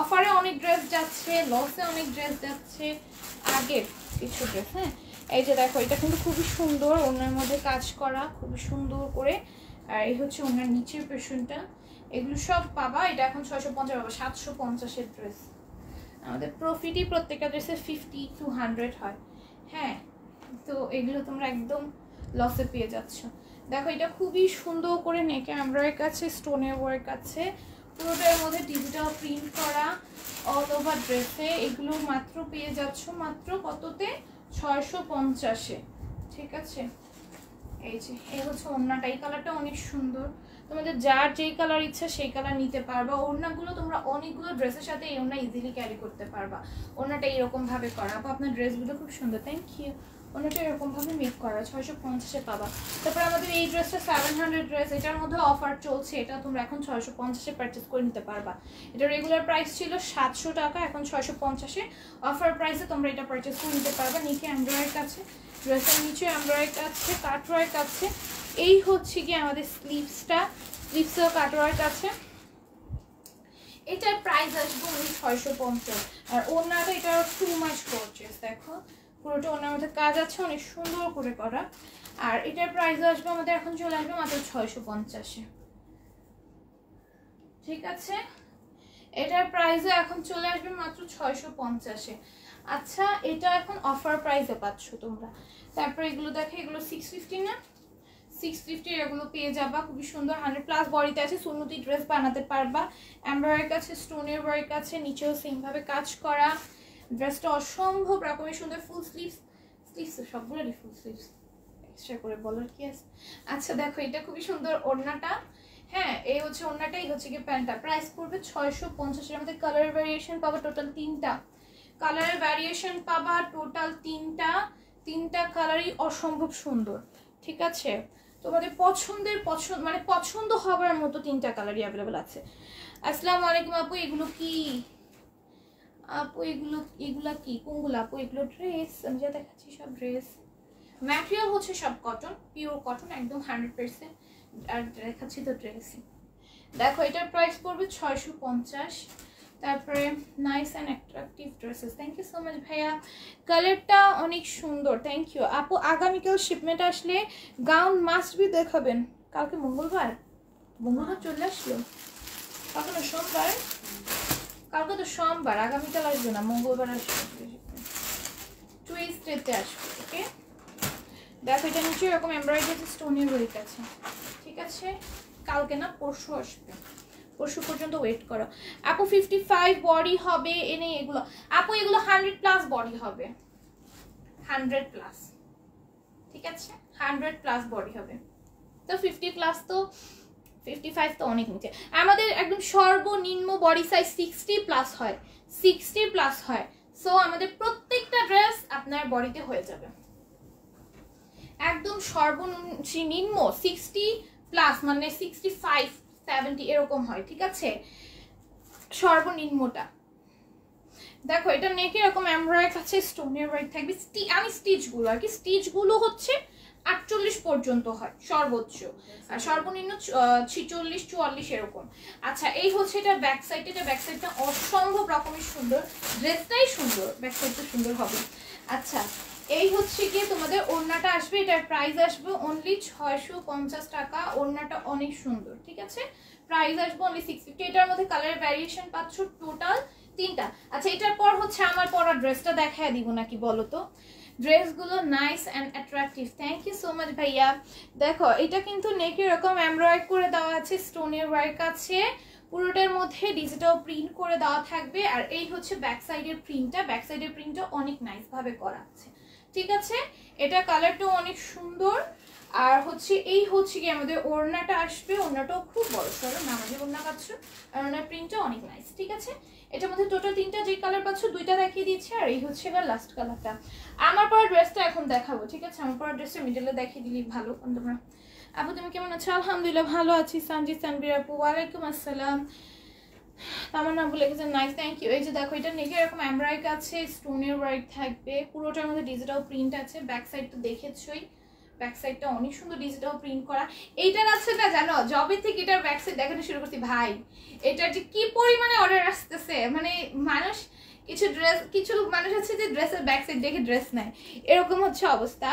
অফারে অনেক ড্রেস যাচ্ছে, লসে অনেক ড্রেস যাচ্ছে, আগের কিছু ড্রেস। হ্যাঁ এই যে দেখো এটা কিন্তু খুবই সুন্দর, ওনার মধ্যে কাজ করা খুবই সুন্দর করে, আর এই হচ্ছে ওনার নিচের পেশনটা, এগুলো সব পাবা। এটা এখন 650 পাবা, 750-এর ড্রেস। আমাদের প্রফিটই প্রত্যেকটা ড্রেসে 50 to 100 হয়, হ্যাঁ, তো এগুলো তোমরা একদম লসে পেয়ে যাচ্ছ। দেখো এটা খুবই সুন্দর করে নেকে এমব্রয়ডারি আছে, স্টোনের ওয়ার্ক আছে, পুরোটার মধ্যে ডিজিটাল প্রিন্ট করা অল ওভার ড্রেসে, এগুলো মাত্র পেয়ে যাচ্ছ মাত্র কততে, 650-এ, ঠিক আছে। এই যে এই হচ্ছে ওড়নাটা, এই কালারটা অনেক সুন্দর, তোমাদের যার যেই কালার ইচ্ছা সেই কালার নিতে পারবা। ওড়নাগুলো তোমরা অনেকগুলো ড্রেসের সাথে এই ওড়না ইজিলি ক্যারি করতে পারবা। ওড়নাটা এরকম ভাবে করা, আপনার ড্রেসগুলো খুব সুন্দর, থ্যাংক ইউ। ওড়নাটা এরকম ভাবে মেক করা, 650-এ পাবা। তারপর আমাদের এই ড্রেসটা 700 ড্রেস, এটার মধ্যে অফার চলছে, এটা তোমরা এখন 650-এ পারচেস করে নিতে পারবা। এটা রেগুলার প্রাইস ছিল 700 টাকা, এখন 650-এ অফার প্রাইসে তোমরা এটা পারচেস করে নিতে পারবা। নিচে এমব্রয়ডারি আছে, ড্রেসের নিচে এমব্রয়ডারি আছে, কাট ওয়ার্ক আছে। এই হচ্ছে কি আমাদের স্লিভসটা, স্লিভসেও কাট ওয়ার্ক আছে। এটার প্রাইস আসবে 650, আর ওড়নাটা এটা টু মাচ গর্জিয়াস, দেখো পুরোটা ওড়নার মধ্যে কাজ আছে, অনেক সুন্দর করে করা। আর এটার প্রাইস আসবে আমাদের এখন চলে আসবে মাত্র 650-এ, ঠিক আছে। এটার প্রাইসে এখন চলে আসবে মাত্র 650-এ। আচ্ছা এটা এখন অফার প্রাইসে পাচ্ছ তোমরা। তারপর এগুলো দেখে, এগুলো 650 না, 650 এগুলো পেয়ে যাবা, খুবই সুন্দর 100+ বডিতে আছে, সুন্নতি ড্রেস বানাতে পারবা। এমব্রয়ডারি আছে, স্টোনের ওয়ার্ক আছে, নিচেও সেম ভাবে কাজ করা, ড্রেসটা অসম্ভব রকমের সুন্দর। ফুল স্লিভস, স্লিভস সবগুলোরই ফুল স্লিভস, এক্সট্রা করে বলার কি আছে। আচ্ছা দেখো এটা খুবই সুন্দর ওড়নাটা, হ্যাঁ এই হচ্ছে ওড়নাটাই হচ্ছে কি প্যান্টটা, প্রাইস পড়বে 650। এর মধ্যে কালার ভ্যারিয়েশন পাবা টোটাল 3টা, কালার ভ্যারিয়েশন পাবা টোটাল 3টা কালারই অসম্ভব সুন্দর, ঠিক আছে। তোমাদের পছন্দের মানে পছন্দ হবার মতো 3টা কালারই অ্যাভেলেবল আছে। আসসালামু আলাইকুম আপু, এগুলো কি আপু, এগুলা কি কোনগুলো আপু? এগুলো ড্রেস, আমি যা দেখাচ্ছি সব ড্রেস, ম্যাটেরিয়াল হচ্ছে সব কটন, পিওর কটন একদম 100%, আর দেখাচ্ছি তো ড্রেসই। দেখো এটার প্রাইস পড়বে 650। তারপরে nice and attractive dresses, thank you so much ভাইয়া, কালারটা অনেক সুন্দর, থ্যাংক ইউ আপু। আগামীকাল শিপমেন্ট আসলে গাউন মাস্ট বি দেখাবেন। কালকে মঙ্গলবার চলে আসলো, কালকে না সোমবার, কালকে তো সোমবার, আগামীকাল আসবে না, মঙ্গলবার আসবে, টুইসডেতে আসবে, ওকে। দেখো এটা নিচে এরকম এমব্রয়ডারি স্টোনের ওয়ার্ক আছে, ঠিক আছে। কালকে না পরশু আসবে, পরশু পর্যন্ত ওয়েট করো আপু। 55 বডি হবে এনে এগুলো আপু, এগুলো 100+ বডি হবে, 100+, ঠিক আছে, 100+ বডি হবে। তো 50+ তো 55 তো অনেক নিচে। আমাদের একদম সর্বনিম্ন বডি সাইজ 60+ হয়, 60+ হয়। সো আমাদের প্রত্যেকটা ড্রেস আপনার বডিতে হয়ে যাবে, একদম সর্বনিম্ন 60+ মানে 65-70 এরকম হয়, ঠিক আছে, সর্বনিম্নটা। দেখো এটা নেকে এরকম এমব্রয়ডারি আছে, স্টোনের ওয়ার্ক থাকবে। আমি স্টিচগুলো আর কি, স্টিচগুলো হচ্ছে 48 পর্যন্ত হয় সর্বোচ্চ, আর সর্বনিম্ন 46-44 এরকম। আচ্ছা এই হচ্ছে এটা ব্যাক সাইড, এটা ব্যাক সাইডটা অসম্ভব রকমের সুন্দর, ড্রেসটাই সুন্দর, ব্যাক সাইডটা সুন্দর হবে। আচ্ছা এই হচ্ছে কি তোমাদের ওড়নাটা আসবে, এটার প্রাইস আসবে অনলি 650 টাকা। ওড়নাটা অনেক সুন্দর, ঠিক আছে, প্রাইস আসবে অনলি 650। এটার মধ্যে কালার ভ্যারিয়েশন পাচ্ছ টোটাল 3টা। আচ্ছা এটার পর হচ্ছে আমার পরা ড্রেসটা দেখায় দিব নাকি বলো তো? ড্রেসগুলো nice and attractive, thank you so much ভাইয়া। দেখো এটা কিন্তু নেকে এরকম এমব্রয়ডারি করে দেওয়া আছে, স্টোনের ওয়ার্ক আছে, পুরোটার মধ্যে ডিজিটাল প্রিন্ট করে দেওয়া থাকবে। আর এই হচ্ছে ব্যাক সাইডের প্রিন্টটা, ব্যাক সাইডের প্রিন্টটা অনেক নাইস ভাবে করা আছে, ঠিক আছে। এটা কালারটাও অনেক সুন্দর। আর হচ্ছে এই হচ্ছে কি আমাদের ওড়নাটা আসবে, ওড়নাটাও খুব বড় সড়ো নামাজি ওড়না পাচ্ছ, আর ওড়নার প্রিন্টটা অনেক নাইস, ঠিক আছে। এটার মধ্যে টোটাল 3টা যে কালার পাচ্ছ 2টা দেখিয়ে দিচ্ছি, আর এই হচ্ছে এবার লাস্ট কালারটা। আমার পরা ড্রেসটা এখন দেখাবো, ঠিক আছে, আমার পরা ড্রেসটা মিডলে দেখিয়ে দিলেই ভালো। তোমরা আপু তুমি কেমন আছো? আলহামদুলিল্লাহ ভালো আছি। সানজি সানবির আপু ওয়ালাইকুম আসসালাম। আমার নাম বলে গেছে, নাইস থ্যাংক ইউ। এই যে দেখো এটা নেকে এরকম এমব্রয়ডারি আছে, স্টোনের ওয়ার্ক থাকবে, পুরোটার মধ্যে ডিজিটাল প্রিন্ট আছে। ব্যাক সাইড তো দেখেছই, ব্যাক সাইডটা অনেক সুন্দর ডিজিটাল প্রিন্ট করা। এইটার আছে না জানো, জবে থেকে এটার ব্যাক সাইড দেখানো শুরু করছি ভাই, এটার যে কি পরিমাণে অর্ডার আসতেছে, মানে মানুষ কিছু মানুষ আছে যে ড্রেসের ব্যাক সাইড দেখে ড্রেস নেয়, এরকম হচ্ছে অবস্থা।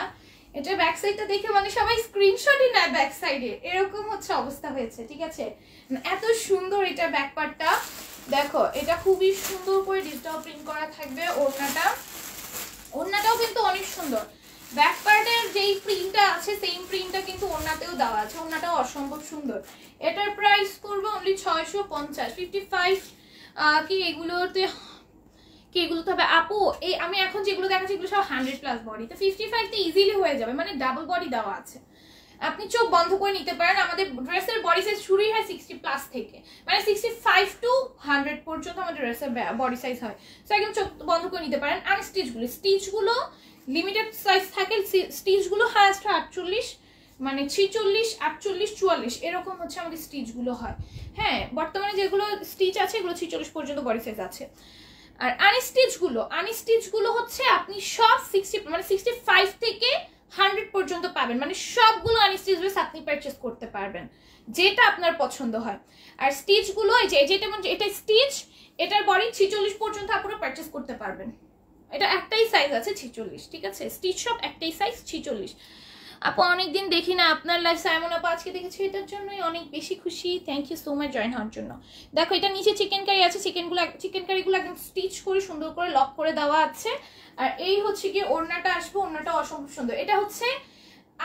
এটা ব্যাক সাইডটা দেখে মানে সবাই স্ক্রিনশটই নেয় ব্যাক সাইডে, এরকম হচ্ছে অবস্থা হয়েছে, ঠিক আছে। এত সুন্দর এটা ব্যাক পার্টটা, দেখো এটা খুবই সুন্দর করে ডিজিটাল প্রিন্ট করা থাকবে। ওড়নাটাও কিন্তু অনেক সুন্দর, ব্যাক পার্টের যেই প্রিন্টটা আছে সেম প্রিন্টটা কিন্তু ওড়নাতেও দেওয়া আছে, ওড়নাটাও অসম্ভব সুন্দর। এটার প্রাইস করবে অনলি 650। 55 কি এগুলোতে হবে আপু? এই আমি এখন যেগুলো দেখাচ্ছি এগুলো সব 100+ বডি, তো 55 তে ইজিলি হয়ে যাবে, মানে ডাবল বডি দেওয়া আছে, আপনি চোখ বন্ধ করে নিতে পারেন। আমাদের ড্রেসের বডি সাইজ শুরুই হয় 60+ থেকে, মানে 65 to 100 পর্যন্ত আমাদের ড্রেসের বডি সাইজ হয়, তো একদম চোখ বন্ধ করে নিতে পারেন। আর স্টিচগুলো লিমিটেড সাইজ থাকে, স্টিচগুলো হাইয়েস্ট 48, মানে 46, 48, 44 এরকম হচ্ছে আমাদের স্টিচগুলো হয়। হ্যাঁ বর্তমানে যেগুলো স্টিচ আছে এগুলো 46 পর্যন্ত বডি সাইজ আছে। আর আনস্টিচগুলো হচ্ছে আপনি সব 60 মানে 65 থেকে 100 পর্যন্ত পাবেন, মানে সবগুলো আনস্টিচ ড্রেস আপনি পারচেজ করতে পারবেন যেটা আপনার পছন্দ হয়। আর স্টিচগুলো এই যে এটা স্টিচ, এটার বডি 46 পর্যন্ত আপনারা পারচেজ করতে পারবেন। এটা একটাই সাইজ আছে 46, ঠিক আছে, স্টিচ সব একটাই সাইজ 46। আপু অনেকদিন দেখি না আপনার লাইভ, সাইমন আপু আজকে দেখেছি, এটার জন্যই অনেক বেশি খুশি, thank you so much join হওয়ার জন্য। দেখো এটা নিচে চিকেন কারি আছে, চিকেন কারিগুলো একদম স্টিচ করে সুন্দর করে লক করে দেওয়া আছে। আর এই হচ্ছে কি ওড়নাটা আসবে, ওড়নাটা অসম্ভব সুন্দর। এটা হচ্ছে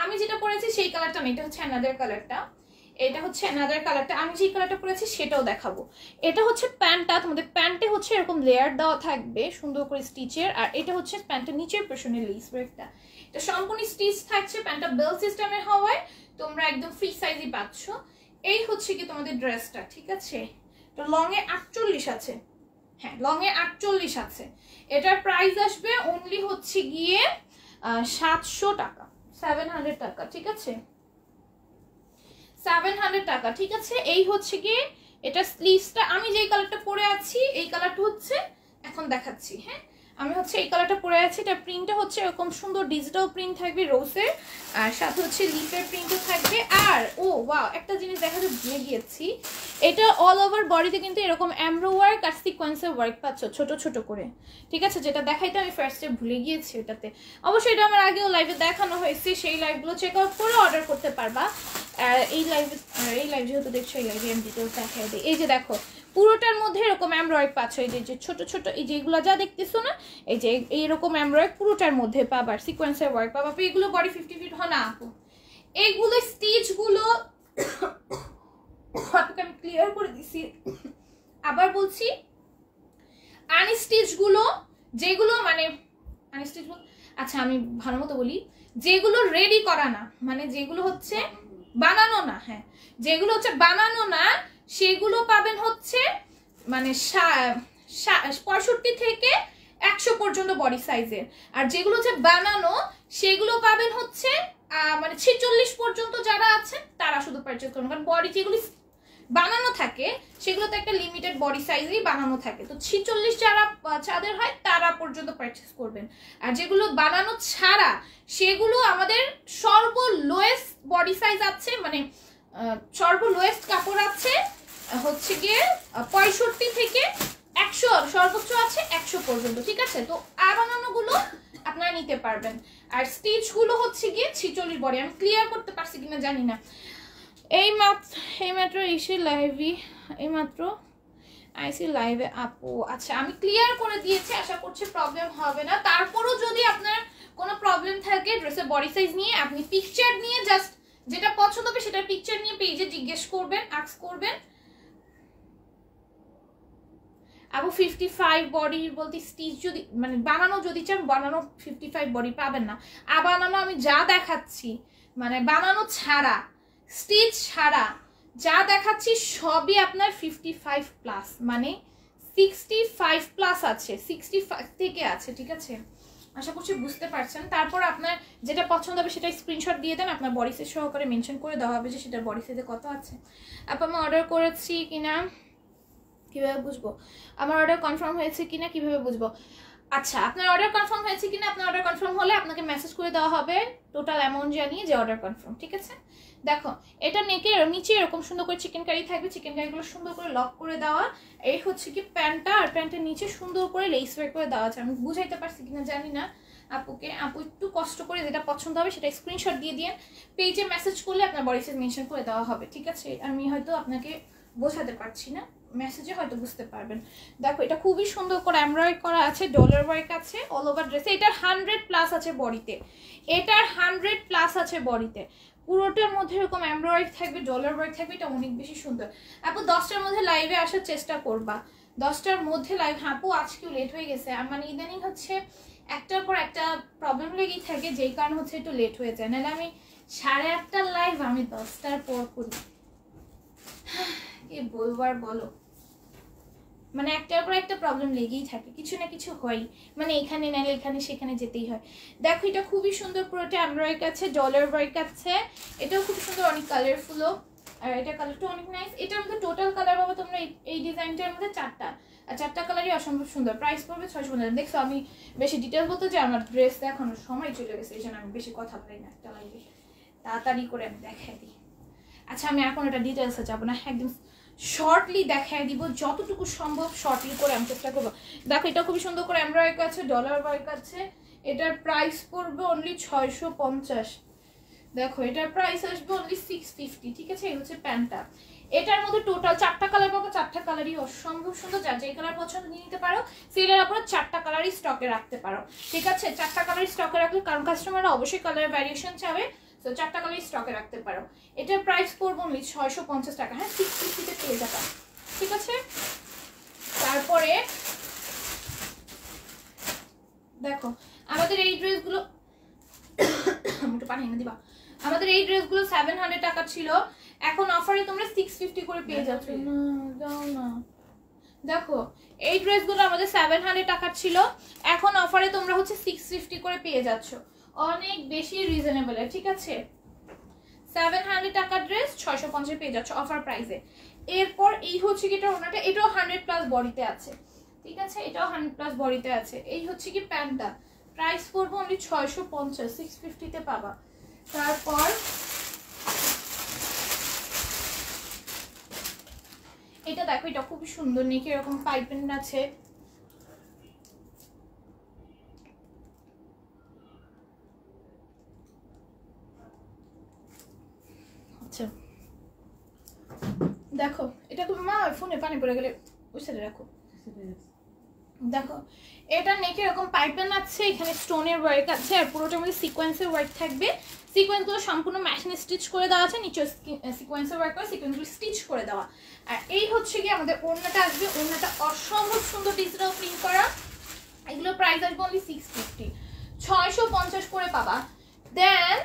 আমি যেটা পরেছি সেই কালারটা না, এটা হচ্ছে অ্যানাদার কালারটা, এটা হচ্ছে অ্যানাদার কালারটা। আমি যে কালারটা পরেছি সেটাও দেখাবো। এটা হচ্ছে প্যান্টটা, তোমাদের প্যান্টে হচ্ছে এরকম লেয়ার দেওয়া থাকবে সুন্দর করে স্টিচের, আর এটা হচ্ছে প্যান্টের নিচের পোর্শনে লেস ওয়ার্কটা। এটা সম্পূর্ণ স্টিচ থাকছে, প্যান্টটা বেল সিস্টেমের হওয়ায় তোমরা একদম ফ্রি সাইজই পাচ্ছ। এই হচ্ছে কি তোমাদের ড্রেসটা, ঠিক আছে। তো লং এ 48 আছে, হ্যাঁ লং এ 48 আছে। এটার প্রাইস আসবে অনলি হচ্ছে গিয়ে 700 টাকা, 700 টাকা, ঠিক আছে, 700 টাকা, ঠিক আছে। এই হচ্ছে গিয়ে এটা স্লিভসটা, আমি যেই কালারটা পরে আছি এই কালারটা হচ্ছে এখন দেখাচ্ছি। হ্যাঁ আমি হচ্ছে এই কালারটা পরে আছি, এটা প্রিন্টটা হচ্ছে এরকম সুন্দর ডিজিটাল প্রিন্ট থাকবে রোজের, আর সাথে হচ্ছে লিফের প্রিন্টও থাকবে। আর ও ওয়াও একটা জিনিস দেখাতে ভুলে গিয়েছি, এটা অল ওভার বডিতে কিন্তু এরকম এমব্রো ওয়ার্ক আর সিকোয়েন্সের ওয়ার্ক পাচ্ছ ছোট ছোট করে, ঠিক আছে, যেটা দেখাইতে আমি ফার্স্টে ভুলে গিয়েছি ওটাতে। অবশ্যই এটা আমার আগেও লাইভে দেখানো হয়েছে, সেই লাইভগুলো চেক আউট করে অর্ডার করতে পারবা। এই লাইভ যেহেতু দেখছো এই লাইভে আমি ডিটেলস দেখাই দিই। এই যে দেখো পুরোটার মধ্যে এরকম এমব্রয়ডারি পাচ্ছ, এই যে ছোট ছোট এই যেগুলো যা দেখতেছো না, এই যে এইরকম এমব্রয়ডারি পুরোটার মধ্যে পাবার, সিকোয়েন্সের ওয়ার্ক পাবা। এগুলো বডি 50 ফিট হয় না আপু, এইগুলো স্টিচগুলো আমি ক্লিয়ার করে দিছি, আবার বলছি আনস্টিচগুলো যেগুলো মানে আনস্টিচগুলো, আচ্ছা আমি ভালো মতো বলি, যেগুলো রেডি করা না, মানে যেগুলো হচ্ছে বানানো না, হ্যাঁ যেগুলো হচ্ছে বানানো না সেগুলো পাবেন হচ্ছে মানে 65 থেকে 100 পর্যন্ত বডি সাইজের। আর যেগুলো হচ্ছে বানানো সেগুলো পাবেন হচ্ছে মানে 46 পর্যন্ত যারা আছেন তারা শুধু পারচেজ করুন, কারণ বডি যেগুলি বানানো থাকে সেগুলো তো একটা লিমিটেড বডি সাইজেই বানানো থাকে, তো 46 যারা চাঁদের হয় তারা পর্যন্ত পারচেজ করবেন। আর যেগুলো বানানো ছাড়া সেগুলো আমাদের সর্বলোয়েস্ট বডি সাইজ আছে, মানে সর্বলোয়েস্ট কাপড় আছে হচ্ছে গিয়ে 65 থেকে 100, সর্বোচ্চ আছে 100 পর্যন্ত, ঠিক আছে। তো বানানোগুলো আপনারা নিতে পারবেন। আর স্টিচগুলো হচ্ছে গিয়ে 46 বডি। আমি ক্লিয়ার করতে পারছি কিনা জানি না। এইমাত্র এসে লাইভে এইমাত্র আইসি লাইভে আপু, আচ্ছা আমি ক্লিয়ার করে দিয়েছি, আশা করছি প্রবলেম হবে না। তারপরও যদি আপনার কোনো প্রবলেম থাকে ড্রেসের বডি সাইজ নিয়ে, আপনি পিকচার নিয়ে জাস্ট যেটা পছন্দ হবে সেটা পিকচার নিয়ে পেজে জিজ্ঞেস করবেন, আস্ক করবেন। আপু 55 বডি বলতে স্টিচ যদি মানে বানানো যদি চান, বানানো 55 বডি পাবেন না। বানানো আমি যা দেখাচ্ছি মানে বানানো ছাড়া, স্টিচ ছাড়া যা দেখাচ্ছি সবই আপনার 55 প্লাস, মানে 65 প্লাস আছে, 65 থেকে আছে, ঠিক আছে। আশা করছি বুঝতে পারছেন। তারপর আপনার যেটা পছন্দ হবে সেটা স্ক্রিনশট দিয়ে দেন, আপনার বডি সাইজ সহকারে মেনশন করে দেওয়া হবে যে সেটার বডি সাইজে কত আছে। আপু আমি অর্ডার করেছি কিনা কিভাবে বুঝবো, আমার অর্ডার কনফার্ম হয়েছে কিনা কিভাবে বুঝবো? আচ্ছা আপনার অর্ডার কনফার্ম হয়েছে কিনা, আপনার অর্ডার কনফার্ম হলে আপনাকে মেসেজ করে দেওয়া হবে টোটাল অ্যামাউন্ট জানিয়ে যে অর্ডার কনফার্ম, ঠিক আছে। দেখো এটা নিচে এরকম সুন্দর করে চিকেন কারি থাকবে, চিকেন কারিগুলো সুন্দর করে লক করে দেওয়া। এই হচ্ছে কি প্যান্টটা, আর প্যান্টের নিচে সুন্দর করে লেস ওয়ার্ক করে দেওয়া আছে। আমি বুঝাইতে পারছি কিনা জানি না আপুকে। আপু একটু কষ্ট করে যেটা পছন্দ হবে সেটা স্ক্রিনশট দিয়ে দিয়ে পেজে মেসেজ করলে আপনার বডি সাইজ মেনশন করে দেওয়া হবে, ঠিক আছে। আমি হয়তো আপনাকে বোঝাতে পারছি না, মেসেজে হয়তো বুঝতে পারবেন। দেখো এটা খুবই সুন্দর করে এমব্রয়ডারি করা আছে, ডলার ওয়ার্ক আছে অল ওভার ড্রেসে। এটার 100 প্লাস আছে বডিতে, এটার 100 প্লাস আছে বডিতে। পুরোটার মধ্যে এরকম এমব্রয়ডারি থাকবে, ডলার ওয়ার্ক থাকবে, এটা অনেক বেশি সুন্দর। আপু 10টার মধ্যে লাইভে আসার চেষ্টা করবা, 10টার মধ্যে লাইভ। আপু আজকেও লেট হয়ে গেছে, মানে ইদানিং হচ্ছে একটার পর একটা প্রবলেম লেগেই থাকে, যেই কারণে হচ্ছে একটু লেট হয়ে যায়। নাহলে আমি 8:30টার লাইভ আমি 10টার পর করি। কি বলবো আর বলো, মানে একটার পর একটা প্রবলেম লেগেই থাকে, কিছু না কিছু হয়, মানে এখানে নাইলে এখানে সেখানে যেতেই হয়। দেখো এটা খুবই সুন্দর, পুরোটা এমব্রয়ডারি আছে, ডলার ওয়ার্ক আছে, এটাও খুব সুন্দর, অনেক কালারফুলও। আর এটা কালারটা অনেক নাইস। এটার মধ্যে টোটাল কালার পাবো তোমরা এই ডিজাইনটার মধ্যে 4টা, আর 4টা কালারই অসম্ভব সুন্দর। প্রাইস পড়বে 650। দেখছো আমি বেশি ডিটেলস বলতে যে আমার ড্রেস দেখানোর সময় চলে গেছে, এই জন্য আমি বেশি কথা বলি না, একটা লাইভে তাড়াতাড়ি করে আমি দেখাই দিই। আচ্ছা আমি এখন এটা ডিটেলসে যাবো না, একদম শর্টলি দেখায় দিব, যতটুকু সম্ভব শর্টলি করে আমি চেষ্টা করবো। দেখো এটা খুবই সুন্দর করে এমব্রয়ডারি আছে, ডলার ওয়ার্ক আছে। এটার প্রাইস পড়বে অনলি 650। দেখো এটার প্রাইস আসবে অনলি 650, ঠিক আছে। এই হচ্ছে প্যান্টটা। এটার মধ্যে টোটাল 4টা কালার পাবো, 4টা কালারই অসম্ভব সুন্দর। যার যে কালার পছন্দ নিয়ে নিতে পারো, সেলের উপরে 4টা কালারই স্টকে রাখতে পারো, ঠিক আছে। 4টা কালারই স্টকে রাখলে, কারণ কাস্টমাররা অবশ্যই কালার ভ্যারিয়েশন চাবে, তো 4টা কালারই স্টকে রাখতে পারো। এটার প্রাইস পড়বে অনলি 650 টাকা, হ্যাঁ 650-তে পেয়ে যাবে, ঠিক আছে। তারপরে দেখো আমাদের এই ড্রেসগুলো একটু পানি এনে দিবা। আমাদের এই ড্রেসগুলো 700 টাকা ছিল, এখন অফারে তোমরা 650 করে পেয়ে যাচ্ছ। না দাও না, দেখো এই ড্রেসগুলো আমাদের 700 টাকা ছিল, এখন অফারে তোমরা হচ্ছে 650 করে পেয়ে যাচ্ছ, অনেক বেশি রিজনেবল, ঠিক আছে। 700 টাকা ড্রেস 650 পেয়ে যাচ্ছ অফার প্রাইসে। এরপর এই হচ্ছে কি এটা ওনাটা, এটাও 100 প্লাস বডিতে আছে, ঠিক আছে, এটাও 100 প্লাস বডিতে আছে। এই হচ্ছে কি প্যান্টটা, প্রাইস পড়বে অনলি 650, 650-তে পাবা। তারপর এটা দেখো, এটা খুবই সুন্দর, নেকে এরকম পাইপিং আছে, আচ্ছা দেখো এটা তুমি মা ফোনে পানি পড়ে গেলে ওই সাইডে রাখো। দেখো এটা নেকে এরকম পাইপেন আছে, এখানে স্টোনের ওয়ার্ক আছে, আর পুরোটার মধ্যে সিকোয়েন্সের ওয়ার্ক থাকবে। সিকোয়েন্সগুলো সম্পূর্ণ মেশিনে স্টিচ করে দেওয়া আছে, নিচে সিকোয়েন্সের ওয়ার্ক করে সিকোয়েন্সগুলো স্টিচ করে দেওয়া। আর এই হচ্ছে কি আমাদের ওড়নাটা আসবে, ওড়নাটা অসম্ভব সুন্দর ডিজিটাল প্রিন্ট করা। এগুলো প্রাইস আসবে অনলি 650, 650 করে পাবা। দেন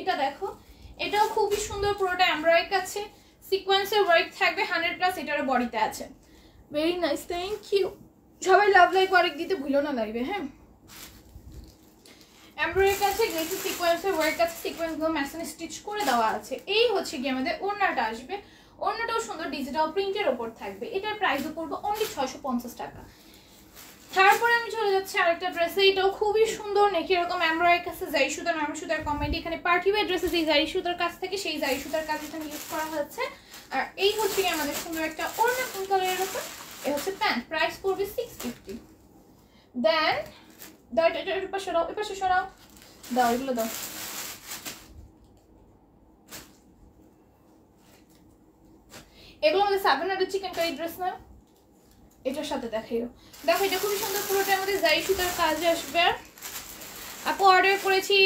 এটা দেখো, এটাও খুবই সুন্দর, পুরোটা এমব্রয়ডারি আছে, সিকোয়েন্সের ওয়ার্ক থাকবে 100 প্লাস, এটারও বডিতে আছে। Very nice, thank you. সবাই লাভ লাইক ওয়ার্ক দিতে ভুলো না লাইভে, হ্যাঁ। এমব্রয়ডারি কাছে গ্লেসি সিকোয়েন্সের ওয়ার্ক আছে, সিকোয়েন্সগুলো ম্যাচিং স্টিচ করে দেওয়া আছে। এই হচ্ছে কি আমাদের ওড়নাটা আসবে, ওড়নাটাও সুন্দর ডিজিটাল প্রিন্টের ওপর থাকবে। এটার প্রাইসও পড়বে অনলি 650 টাকা। তারপরে আমি চলে যাচ্ছি আরেকটা ড্রেসে, এটাও খুবই সুন্দর, নেকি এরকম এমব্রয়ডারি কাছে জারি সুতার নাম সুতার কমেডি। এখানে পার্টি ওয়্যার ড্রেসে যে জারি সুতার কাছ থেকে সেই জারি সুতার কাজ এখানে ইউজ করা হচ্ছে। আর এই হচ্ছে কি আমাদের সুন্দর একটা ওড়না পিঙ্ক কালারের উপর, এই হচ্ছে প্যান্ট, প্রাইস পড়বে 650। দেন দাও এটা এর পাশে সরাও, এর পাশে সরাও, দাও এগুলো দাও। এগুলো আমাদের 700 চিকেন কারি ড্রেস না, এটার সাথে দেখাইও। দেখো এটা খুবই সুন্দর, পুরোটার মধ্যে জারি সুতার কাজ আসবে। আপু অর্ডার করেছি,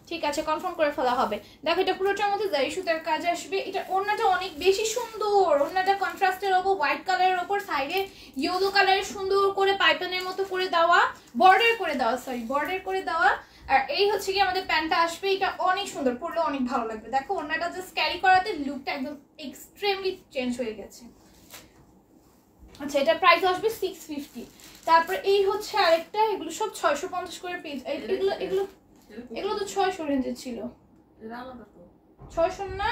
ঠিক আছে কনফার্ম করে ফেলা হবে। দেখো এটা পুরোটার মধ্যে জারি সুতার কাজ আসবে। এটা ওড়নাটা অনেক বেশি সুন্দর, ওড়নাটা কন্ট্রাস্টের ওপর হোয়াইট কালারের ওপর সাইডে ইয়েলো কালারের সুন্দর করে পাইপেনের মতো করে দেওয়া, বর্ডার করে দেওয়া, সরি বর্ডার করে দেওয়া। আর এই হচ্ছে কি আমাদের প্যান্টটা আসবে, এটা অনেক সুন্দর, পরলে অনেক ভালো লাগবে। দেখো ওড়নাটা জাস্ট ক্যারি করাতে লুকটা একদম এক্সট্রিমলি চেঞ্জ হয়ে গেছে। আচ্ছা এটা প্রাইস আসবে 650। তারপর এই হচ্ছে আরেকটা, এগুলো সব 650 করে পিস। এগুলো এগুলো এগুলো তো 600 রেঞ্জের ছিল, 600 না?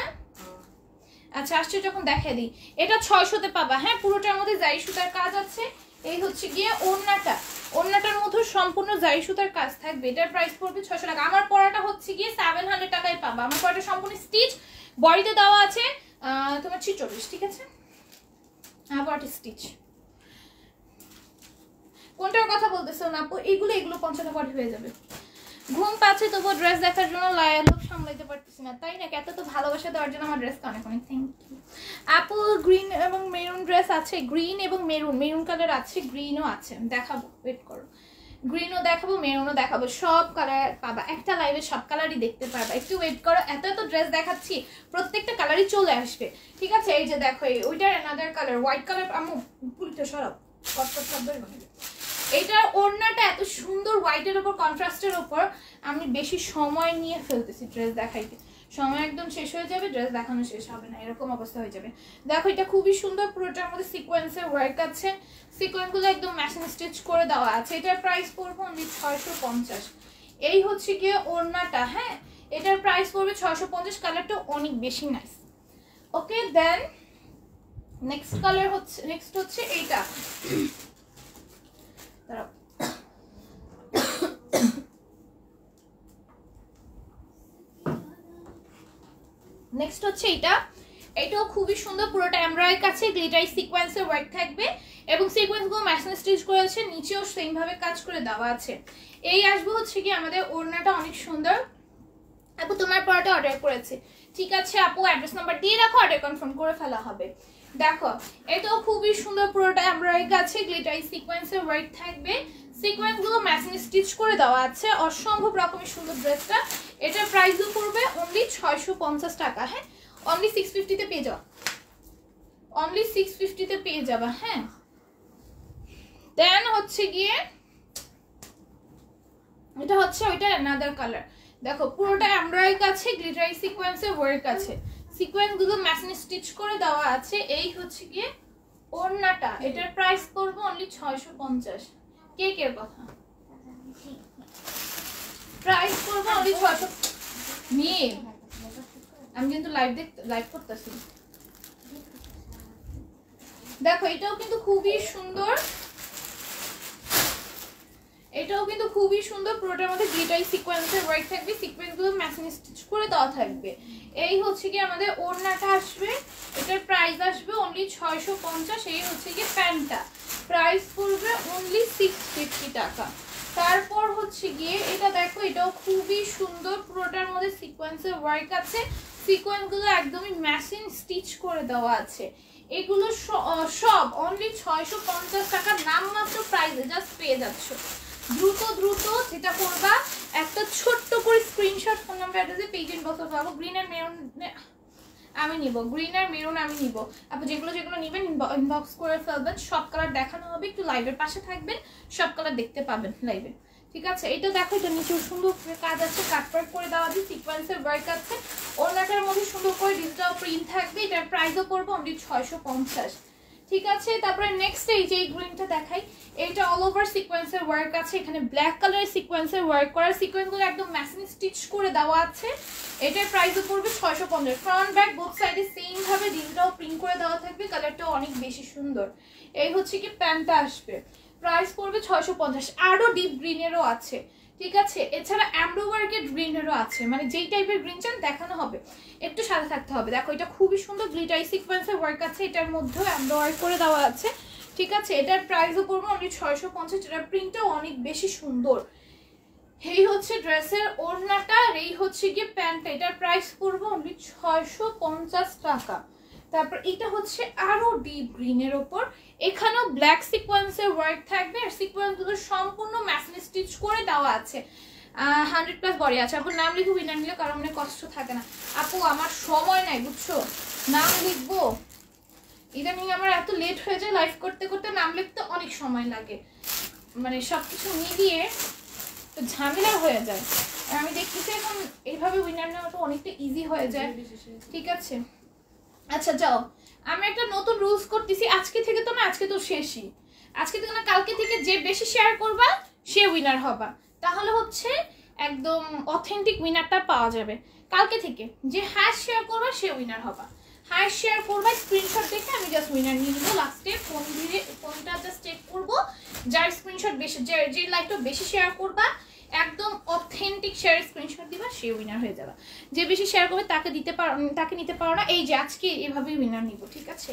আচ্ছা আসছে যখন দেখাই দিই, এটা 600-তে পাবা। হ্যাঁ পুরোটার মধ্যে জারি সুতার কাজ আছে। এই হচ্ছে গিয়ে ওড়নাটা, ওড়নাটার মধ্যে সম্পূর্ণ জারি সুতার কাজ থাকবে। এটার প্রাইস পড়বে 600 টাকা। আমার পরাটা হচ্ছে গিয়ে 700 টাকায় পাবা। আমার পরাটা সম্পূর্ণ স্টিচ, বডিতে দেওয়া আছে তোমার 46, ঠিক আছে? আবার স্টিচ, কোনটার কথা বলতেছো না আপু? এগুলো 50 বডি হয়ে যাবে। ঘুম পাচ্ছে তবুও ড্রেস দেখার জন্য লোক সামলাইতে পারতেছি না, তাই না? এত তো ভালোবাসা দেওয়ার জন্য আমার ড্রেসটা অনেক অনেক থ্যাংক ইউ। আপু গ্রিন এবং মেরুন ড্রেস আছে, গ্রিন এবং মেরুন, মেরুন কালার আছে, গ্রিনও আছে, দেখাবো, ওয়েট করো। গ্রিনও দেখাবো, মেরুনও দেখাবো, সব কালার পাবা। একটা লাইভে সব কালারই দেখতে পারবা, একটু ওয়েট করো। এত ড্রেস দেখাচ্ছি, প্রত্যেকটা কালারই চলে আসবে, ঠিক আছে? এই যে দেখো ওইটার অ্যানাদার কালার, হোয়াইট কালার। আমু পুলিটা সরাও, কটকট শব্দই বানাবে। এইটার ওড়নাটা এত সুন্দর, হোয়াইটের ওপর কন্ট্রাস্টের ওপর। আমি বেশি সময় নিয়ে ফেলতেছি ড্রেস দেখাইতে, সময় একদম শেষ হয়ে যাবে, ড্রেস দেখানো শেষ হবে না, এরকম অবস্থা হয়ে যাবে। দেখো এটা খুবই সুন্দর, পুরোটার মধ্যে সিকোয়েন্সের ওয়ার্ক আছে, সিকোয়েন্সগুলো একদম ম্যাচিং স্টিচ করে দেওয়া আছে। এটার প্রাইস পড়বে অনলি 650। এই হচ্ছে গিয়ে ওড়নাটা, হ্যাঁ এটার প্রাইস পড়বে 650। কালারটা অনেক বেশি নাইস। ওকে দেন নেক্সট কালার হচ্ছে, নেক্সট হচ্ছে এইটা, নেক্সট হচ্ছে এইটা। এটাও খুবই সুন্দর, পুরোটা এমব্রয়ডারি কাছে গ্লিটারি সিকোয়েন্সের ওয়ার্ক থাকবে এবং সিকোয়েন্সগুলো ম্যাচিং স্টিচ করেছে, নিচেও সেম ভাবে কাজ করে দেওয়া আছে। এই আসবে হচ্ছে কি আমাদের ওড়নাটা অনেক সুন্দর। আপু তোমার পরাটা অর্ডার করেছে, ঠিক আছে আপু অ্যাড্রেস নাম্বার দিয়ে রাখো, অর্ডার কনফার্ম করে ফেলা হবে। দেখো এটাও খুবই সুন্দর, পুরোটা এমব্রয়ডারি কাছে গ্লিটারি সিকোয়েন্সের ওয়ার্ক থাকবে, সিকোয়েন্সগুলো ম্যাচিং স্টিচ করে দেওয়া আছে, অসম্ভব রকমের সুন্দর ড্রেসটা। এটার প্রাইসও পড়বে অনলি 650 টাকা। হ্যাঁ অনলি 650-তে পেয়ে যাওয়া, অনলি 650-তে পেয়ে যাবা। হ্যাঁ দেন হচ্ছে গিয়ে এটা হচ্ছে ওইটা অ্যানাদার কালার। দেখো পুরোটা এমব্রয়ডারি কাছে গ্লিটারি সিকোয়েন্সের ওয়ার্ক আছে, সিকোয়েন্সগুলো ম্যাচিং স্টিচ করে দেওয়া আছে। এই হচ্ছে গিয়ে ওড়নাটা, এটার প্রাইস পড়বে অনলি 650। কেকের কথা প্রাইস পড়বে অনলি 600। নিয়ে আমি কিন্তু লাইভ করতেছি। দেখো এটাও কিন্তু খুবই সুন্দর, এটাও কিন্তু খুবই সুন্দর, পুরোটার মধ্যে গ্লিটারি সিকোয়েন্সের ওয়ার্ক থাকবে, সিকোয়েন্সগুলো ম্যাচিং স্টিচ করে দেওয়া থাকবে। এই হচ্ছে কি আমাদের ওড়নাটা আসবে, এটার প্রাইস আসবে অনলি 650। এই হচ্ছে কি প্যান্টটা, প্রাইস পড়বে অনলি 650 টাকা। তারপর হচ্ছে গিয়ে এটা দেখো, এটাও খুবই সুন্দর, পুরোটার মধ্যে সিকোয়েন্সের ওয়ার্ক আছে, সিকোয়েন্সগুলো একদমই ম্যাচিং স্টিচ করে দেওয়া আছে। এগুলো সব অনলি 650 টাকা নামমাত্র প্রাইসে জাস্ট পেয়ে যাচ্ছ। দ্রুত দ্রুত যেটা করবা, একটা ছোট্ট করে স্ক্রিনশট ফোন নাম্বার অ্যাড্রেসে পেজ ইনবক্সে পাবো। গ্রিন আর মেরুন আমি নিব, গ্রিন আর মেরুন আমি নিব। আপনি যেগুলো যেগুলো নেবেন ইনবক্স করে ফেলবেন, সব কালার দেখানো হবে, একটু লাইভের পাশে থাকবেন, সব কালার দেখতে পাবেন লাইভে, ঠিক আছে? এটা দেখো, এটা নিচে সুন্দর কাজ আছে, কাটওয়ার্ক করে দেওয়া আছে, সিকোয়েন্সের ওয়ার্ক আছে, ওড়নাটার মধ্যে সুন্দর করে ডিজিটাল প্রিন্ট থাকবে। এটার প্রাইসও পড়বে অনলি 650, ঠিক আছে। তারপরে নেক্সট এই যে গ্রিনটা দেখাই, এটা অল ওভার সিকোয়েন্সের ওয়ার্ক আছে, এখানে ব্ল্যাক কালারের সিকোয়েন্সের ওয়ার্ক করা, সিকোয়েন্সগুলো একদম ম্যাচিং স্টিচ করে দেওয়া আছে। এটার প্রাইসও পড়বে 650। ফ্রন্ট ব্যাক বোথ সাইডে সেম ভাবে ডিজিটাল প্রিন্ট করে দেওয়া থাকবে, কালারটাও অনেক বেশি সুন্দর। এই হচ্ছে কি প্যান্টটা আসবে, প্রাইস পড়বে 650। আরো ডিপ গ্রিনেরও আছে, ঠিক আছে। এছাড়া অ্যামব্রো ওয়ার্কের গ্রিনেরও আছে, মানে যেই টাইপের গ্রিন চান দেখানো হবে, একটু সাদা থাকতে হবে। দেখো এটা খুবই সুন্দর গ্লিটারি সিকোয়েন্সের ওয়ার্ক আছে, এটার মধ্যেও অ্যামব্রো ওয়ার্ক করে দেওয়া আছে, ঠিক আছে। এটার প্রাইসও পড়বে অনলি 650। এটার প্রিন্টটাও অনেক বেশি সুন্দর। এই হচ্ছে ড্রেসের ওড়নাটা, আর এই হচ্ছে গিয়ে প্যান্টটা। এটার প্রাইস পড়বে অনলি 650 টাকা। তারপর এটা হচ্ছে আরো ডিপ গ্রিনের ওপর, এখানেও ব্ল্যাক সিকোয়েন্সের ওয়ার্ক থাকবে, আর সিকোয়েন্সগুলো সম্পূর্ণ ম্যাচিং স্টিচ করে দেওয়া আছে। 100+ বডি আছে। আপুর নাম লিখে উইনার নিলে কারণ মনে কষ্ট থাকে না। আপু আমার সময় নাই বুঝছো, নাম লিখবো ইদানিং আমার এত লেট হয়ে যায়, লাইভ করতে করতে নাম লিখতে অনেক সময় লাগে, মানে সবকিছু মিলিয়ে তো ঝামেলা হয়ে যায়। আর আমি দেখতেছি এখন এইভাবে উইনার নেওয়াটা অনেকটা ইজি হয়ে যায়, ঠিক আছে। আচ্ছা যাও, আমি একটা নতুন রুলস করতেছি আজকে থেকে, তো না আজকে তো শেষই, আজকে থেকে না কালকে থেকে যে বেশি শেয়ার করবা সে উইনার হবা, তাহলে হচ্ছে একদম অথেন্টিক উইনারটা পাওয়া যাবে। কালকে থেকে যে হায়েস্ট শেয়ার করবা সে উইনার হবা, হায়েস্ট শেয়ার করবা, স্ক্রিনশট দেখে আমি জাস্ট উইনার নিয়ে নিবো। লাস্টে ফোনটা জাস্ট চেক করবো, যার স্ক্রিনশট বেশি, যে লাইকটা বেশি শেয়ার করবা একদম অথেন্টিক শেয়ার স্ক্রিনশট দিবা, সে উইনার হয়ে যাবে। যে বেশি শেয়ার করবে তাকে নিতে পারো না। এই যে আজকে এভাবেই উইনার নিব, ঠিক আছে।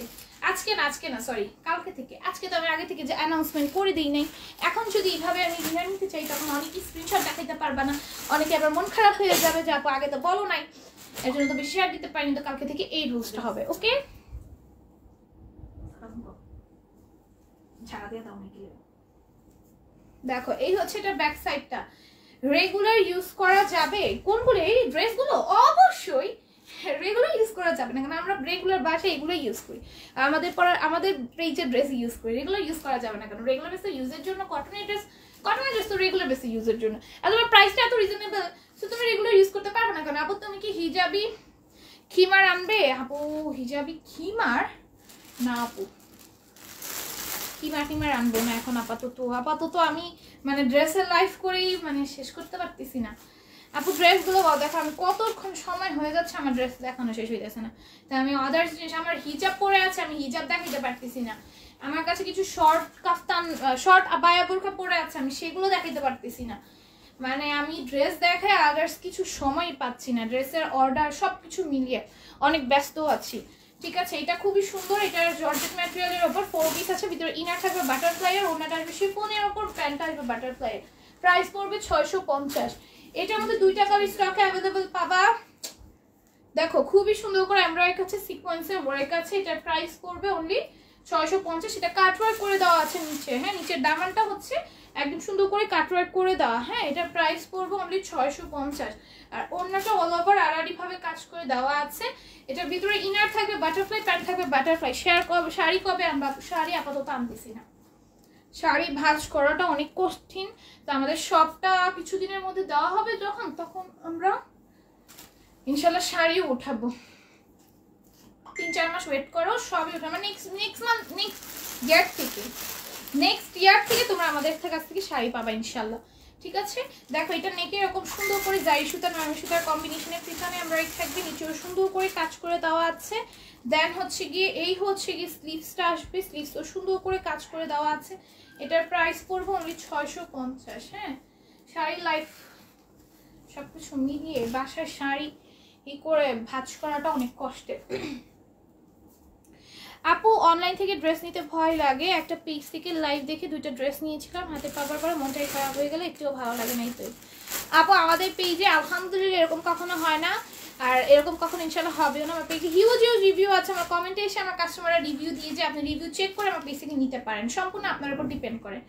আজকে না সরি কালকে থেকে। আজকে তো আমি আগে থেকে যে অ্যানাউন্সমেন্ট করে দিই নাই, এখন যদি এইভাবে আমি উইনার নিতে চাই তখন অনেকে স্ক্রিনশট দেখাইতে পারবা না, অনেকে আবার মন খারাপ হয়ে যাবে যে আপু আগে তো বলো নাই, এর জন্য তো বেশি শেয়ার দিতে পারিনি। তো কালকে থেকে এই রুলসটা হবে, ওকে। দেখো এই হচ্ছে এটা ব্যাক সাইডটা, রেগুলার ইউজ করা যাবে কোনগুলো, এই ড্রেসগুলো অবশ্যই রেগুলার ইউজ করা যাবে না, কারণ আমরা রেগুলার বাসায় এগুলো ইউজ করি, আমাদের পেজের ড্রেস ইউজ করি, রেগুলার ইউজ করা যাবে না, কারণ রেগুলার বেসে ইউজের জন্য কটনের ড্রেস তো রেগুলার বেসে ইউজের জন্য, আর তোমার প্রাইসটা এত রিজনেবল, সো তুমি রেগুলার ইউজ করতে পারবে না। কারণ আপু তুমি কি হিজাবি খিমার আনবে? আপু হিজাবি খিমার না, আপু টিমার আনবো না এখন আপাতত আমি মানে ড্রেসের লাইফ করেই মানে শেষ করতে পারতেছি না। আপু ড্রেসগুলো দেখো আমি কতক্ষণ সময় হয়ে যাচ্ছে আমার ড্রেস দেখানো শেষ হয়ে যাচ্ছে না, তাই আমি আদার্স জিনিস, আমার হিজাব পরে আছে আমি হিজাব দেখাইতে পারতেছি না, আমার কাছে কিছু শর্ট কাফতান শর্ট আবায়া বোরকা পরে আছে আমি সেগুলো দেখাইতে পারতেছি না, মানে আমি ড্রেস দেখাই আদার্স কিছু সময় পাচ্ছি না, ড্রেসের অর্ডার সব কিছু মিলিয়ে অনেক ব্যস্ত আছি, ঠিক আছে। এটা খুবই সুন্দর, এটার জর্জেট ম্যাটেরিয়ালের উপর 4 পিস আছে, ভিতরে ইনার থাকবে বাটারফ্লাই এর, ওনাটা আসবে শিফনের উপর, প্যান্টটা আসবে বাটারফ্লাই এর, প্রাইস পড়বে 650। এটার মধ্যে 2টা কালার স্টকে অ্যাভেলেবল পাবা। দেখো খুবই সুন্দর করে এমব্রয়ডারি আছে, সিকোয়েন্সের ওয়ার্ক আছে, এটার প্রাইস পড়বে অনলি 650। এটা কাটওয়ার্ক করে দেওয়া আছে নিচে, হ্যাঁ নিচের দামানটা হচ্ছে একদম সুন্দর করে কাটওয়ার্ক করে দেওয়া, হ্যাঁ এটার প্রাইস পড়বে অনলি 650। আর অন্যটা অল ওভার আড়াআড়ি ভাবে কাজ করে দেওয়া আছে, এটার ভিতরে ইনার থাকবে বাটারফ্লাই, প্যান্ট থাকবে বাটারফ্লাই। শাড়ি কবে আনবা? শাড়ি আপাতত আনতেছি না, শাড়ি ভাঁজ করাটা অনেক কঠিন, তো আমাদের সবটা কিছুদিনের মধ্যে দেওয়া হবে যখন, তখন আমরা ইনশাল্লাহ শাড়িও উঠাবো। 3-4 মাস ওয়েট করো, সবই উঠাবো। নেক্সট ইয়ার থেকে তোমরা আমাদের কাছ থেকে শাড়ি পাবা ইনশাল্লাহ, ঠিক আছে। দেখো এটা নেকে এরকম সুন্দর করে জারি সুতা নরম সুতার কম্বিনেশনের পিছনে আমরা থাকবে, নিচেও সুন্দর করে কাজ করে দেওয়া আছে। দেন হচ্ছে গিয়ে এই হচ্ছে গিয়ে স্লিভসটা আসবে, স্লিভসও সুন্দর করে কাজ করে দেওয়া আছে। এটার প্রাইস পড়বে অনলি 650। হ্যাঁ শাড়ি লাইফ সবকিছু মিলিয়ে বাসার শাড়ি করে ভাঁজ করাটা অনেক কষ্টের। আপু অনলাইন থেকে ড্রেস নিতে ভয় লাগে, একটা পেজ থেকে লাইভ দেখে 2টা ড্রেস নিয়েছিলাম, হাতে পাবার পরে মনটাই খারাপ হয়ে গেলে, একটুও ভালো লাগে নাই। তো আপু আমাদের পেজে আলহামদুলিল্লাহ এরকম কখনো হয় না, আর এরকম কখনো ইনশাল্লাহ হবেও না। আমার পেজে হিউজ রিভিউ আছে, আমার কমেন্টে এসে আমার কাস্টমাররা রিভিউ দিয়ে যে আপনি রিভিউ চেক করে আমার পেজ থেকে নিতে পারেন, সম্পূর্ণ আপনার উপর ডিপেন্ড করে,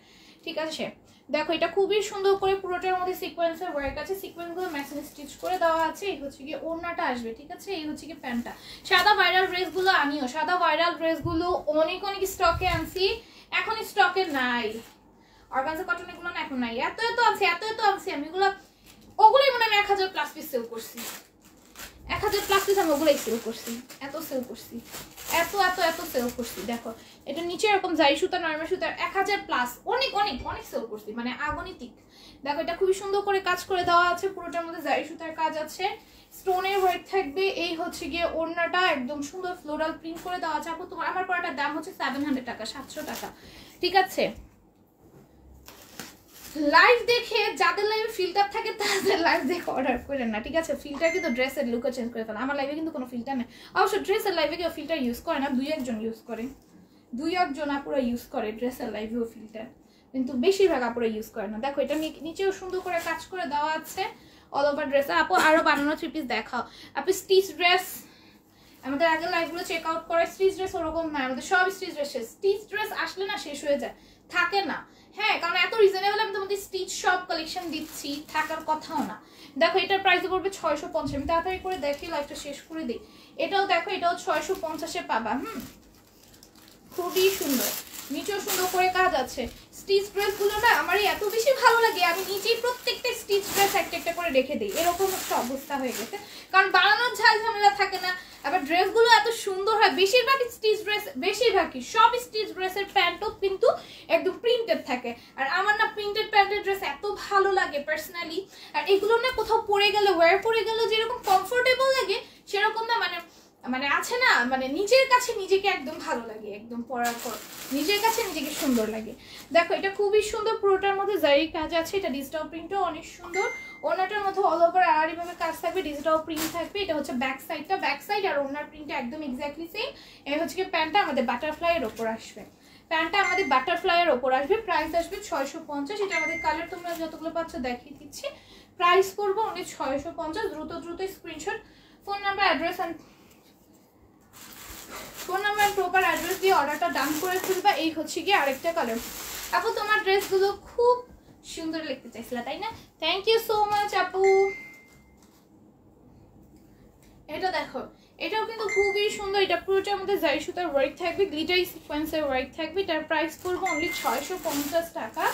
ঠিক আছে। দেখো এটা খুবই সুন্দর করে পুরোটার মধ্যে সিকোয়েন্সের ওয়ার্ক আছে, সিকোয়েন্সগুলো ম্যাচিং স্টিচ করে দেওয়া আছে। এই হচ্ছে কি ওড়নাটা আসবে, ঠিক আছে। এই হচ্ছে কি প্যান্টটা। সাদা ভাইরাল ড্রেসগুলো আনিও, সাদা ভাইরাল ড্রেসগুলো অনেক স্টকে আনছি, এখন স্টকে নাই। অর্গানজা কটন এগুলো না এখন নাই, এত আনছি আমি, ওগুলোই মনে হয় 1000+ পিস সেল করছি, 1000 প্লাস পিস আমি ওগুলোই সেল করছি, এত সেল করছি, এত এত এত সেল করছি। দেখো এটা নিচে এরকম জারি সুতা নরমাল সুতার 1000 প্লাস, অনেক অনেক অনেক সেল করছি, মানে আগনিতিক। দেখো এটা খুবই সুন্দর করে কাজ করে দেওয়া আছে, পুরোটার মধ্যে জারি সুতার কাজ আছে, স্টোনের ওয়ার্ক থাকবে। এই হচ্ছে গিয়ে ওড়নাটা একদম সুন্দর ফ্লোরাল প্রিন্ট করে দেওয়া আছে। আপু তোমার আমার পরাটার দাম হচ্ছে 700 টাকা, 700 টাকা, ঠিক আছে। লাইভ দেখে যাদের লাইভে ফিল্টার থাকে তাদের লাইভ দেখে অর্ডার করেন না, ঠিক আছে। ফিল্টার কিন্তু ড্রেসের লুকও চেঞ্জ করে ফেলে। আমার লাইভে কিন্তু কোনো ফিল্টার নেই, অবশ্য ড্রেসের লাইভে কেউ ফিল্টার ইউজ করে না, 2-1 জন ইউজ করে, 2-1 জন আপুরা ইউজ করে ড্রেসের লাইভেও ফিল্টার, কিন্তু বেশিরভাগ আপুরা ইউজ করে না। দেখো এটা নিচেও সুন্দর করে কাজ করে দেওয়া আছে অল ওভার ড্রেসে। আপু আরো বানানো 3 পিস দেখাও। আপু স্টিচ ড্রেস আমাদের আগের লাইভগুলো চেক আউট করে, স্টিচ ড্রেস ওরকম না, আমাদের সব স্টিচ ড্রেস শেষ। স্টিচ ড্রেস আসলে না শেষ হয়ে যায়, থাকে না। হ্যাঁ, কারণ এত রিজনেবল আমি তোমাদের স্টিচ সব কালেকশন দিচ্ছি, থাকার কথাও না। দেখো এটার প্রাইস পড়বে 650। আমি তাড়াতাড়ি করে দেখি, লাইভটা শেষ করে দিই। এটাও দেখো, এটাও 650-এ পাবা। খুবই সুন্দর, নিচেও সুন্দর করে কাজ আছে। স্টিচ ড্রেসগুলো না আমার এত বেশি ভালো লাগে, আমি নিজেই প্রত্যেকটা স্টিচ ড্রেস একটা একটা করে রেখে দিই, এরকম একটা অবস্থা হয়ে গেছে। কারণ বানানোর ঝাল ঝামেলা থাকে না, আবার ড্রেসগুলো এত সুন্দর হয়। বেশিরভাগ স্টিচ ড্রেস, বেশিরভাগই সব স্টিচ ড্রেসের প্যান্টও কিন্তু একদম প্রিন্টেড থাকে, আর আমার না প্রিন্টেড প্যান্টের ড্রেস এত ভালো লাগে পার্সোনালি। আর এগুলো না কোথাও পরে গেলে, ওয়্যার করে গেলে যেরকম কমফোর্টেবল লাগে সেরকম না, মানে আছে না, মানে নিজের কাছে নিজেকে একদম ভালো লাগে, একদম পরার পর নিজের কাছে নিজেকে সুন্দর লাগে। দেখো এটা খুবই সুন্দর, পুরোটার মধ্যে জারি কাজ আছে, এটা ডিজিটাল প্রিন্টও অনেক সুন্দর। ওনাটার মধ্যে অল ওভার আড়াআড়ি ভাবে কাজ থাকবে, ডিজিটাল প্রিন্ট থাকবে। এটা হচ্ছে ব্যাক সাইডটা, ব্যাক সাইড আর ওনার প্রিন্টটা একদম এক্স্যাক্টলি সেম। এই হচ্ছে কি প্যান্টটা আমাদের বাটারফ্লাই এর উপর আসবে, প্যান্টটা আমাদের বাটারফ্লাই এর উপর আসবে। প্রাইস আসবে 650। এটা আমাদের কালার তোমরা যতগুলো পাচ্ছ দেখিয়ে দিচ্ছি। প্রাইস পড়বে অনলি 650। দ্রুত দ্রুত screenshot, phone number, address proper address দিয়ে অর্ডারটা ডান করে ফেলবা। এই হচ্ছে গিয়ে আরেকটা কালার। আপু তোমার ড্রেসগুলো খুব সুন্দর লিখতে চাইছিলা তাই না? থ্যাংক ইউ সো মাচ আপু। এটা দেখো, এটাও কিন্তু খুবই সুন্দর। এটা পুরোটার মধ্যে জারি সুতার ওয়ার্ক থাকবে, গ্লিটারি সিকোয়েন্সের ওয়ার্ক থাকবে। এটার প্রাইস পড়বে অনলি 650 টাকা।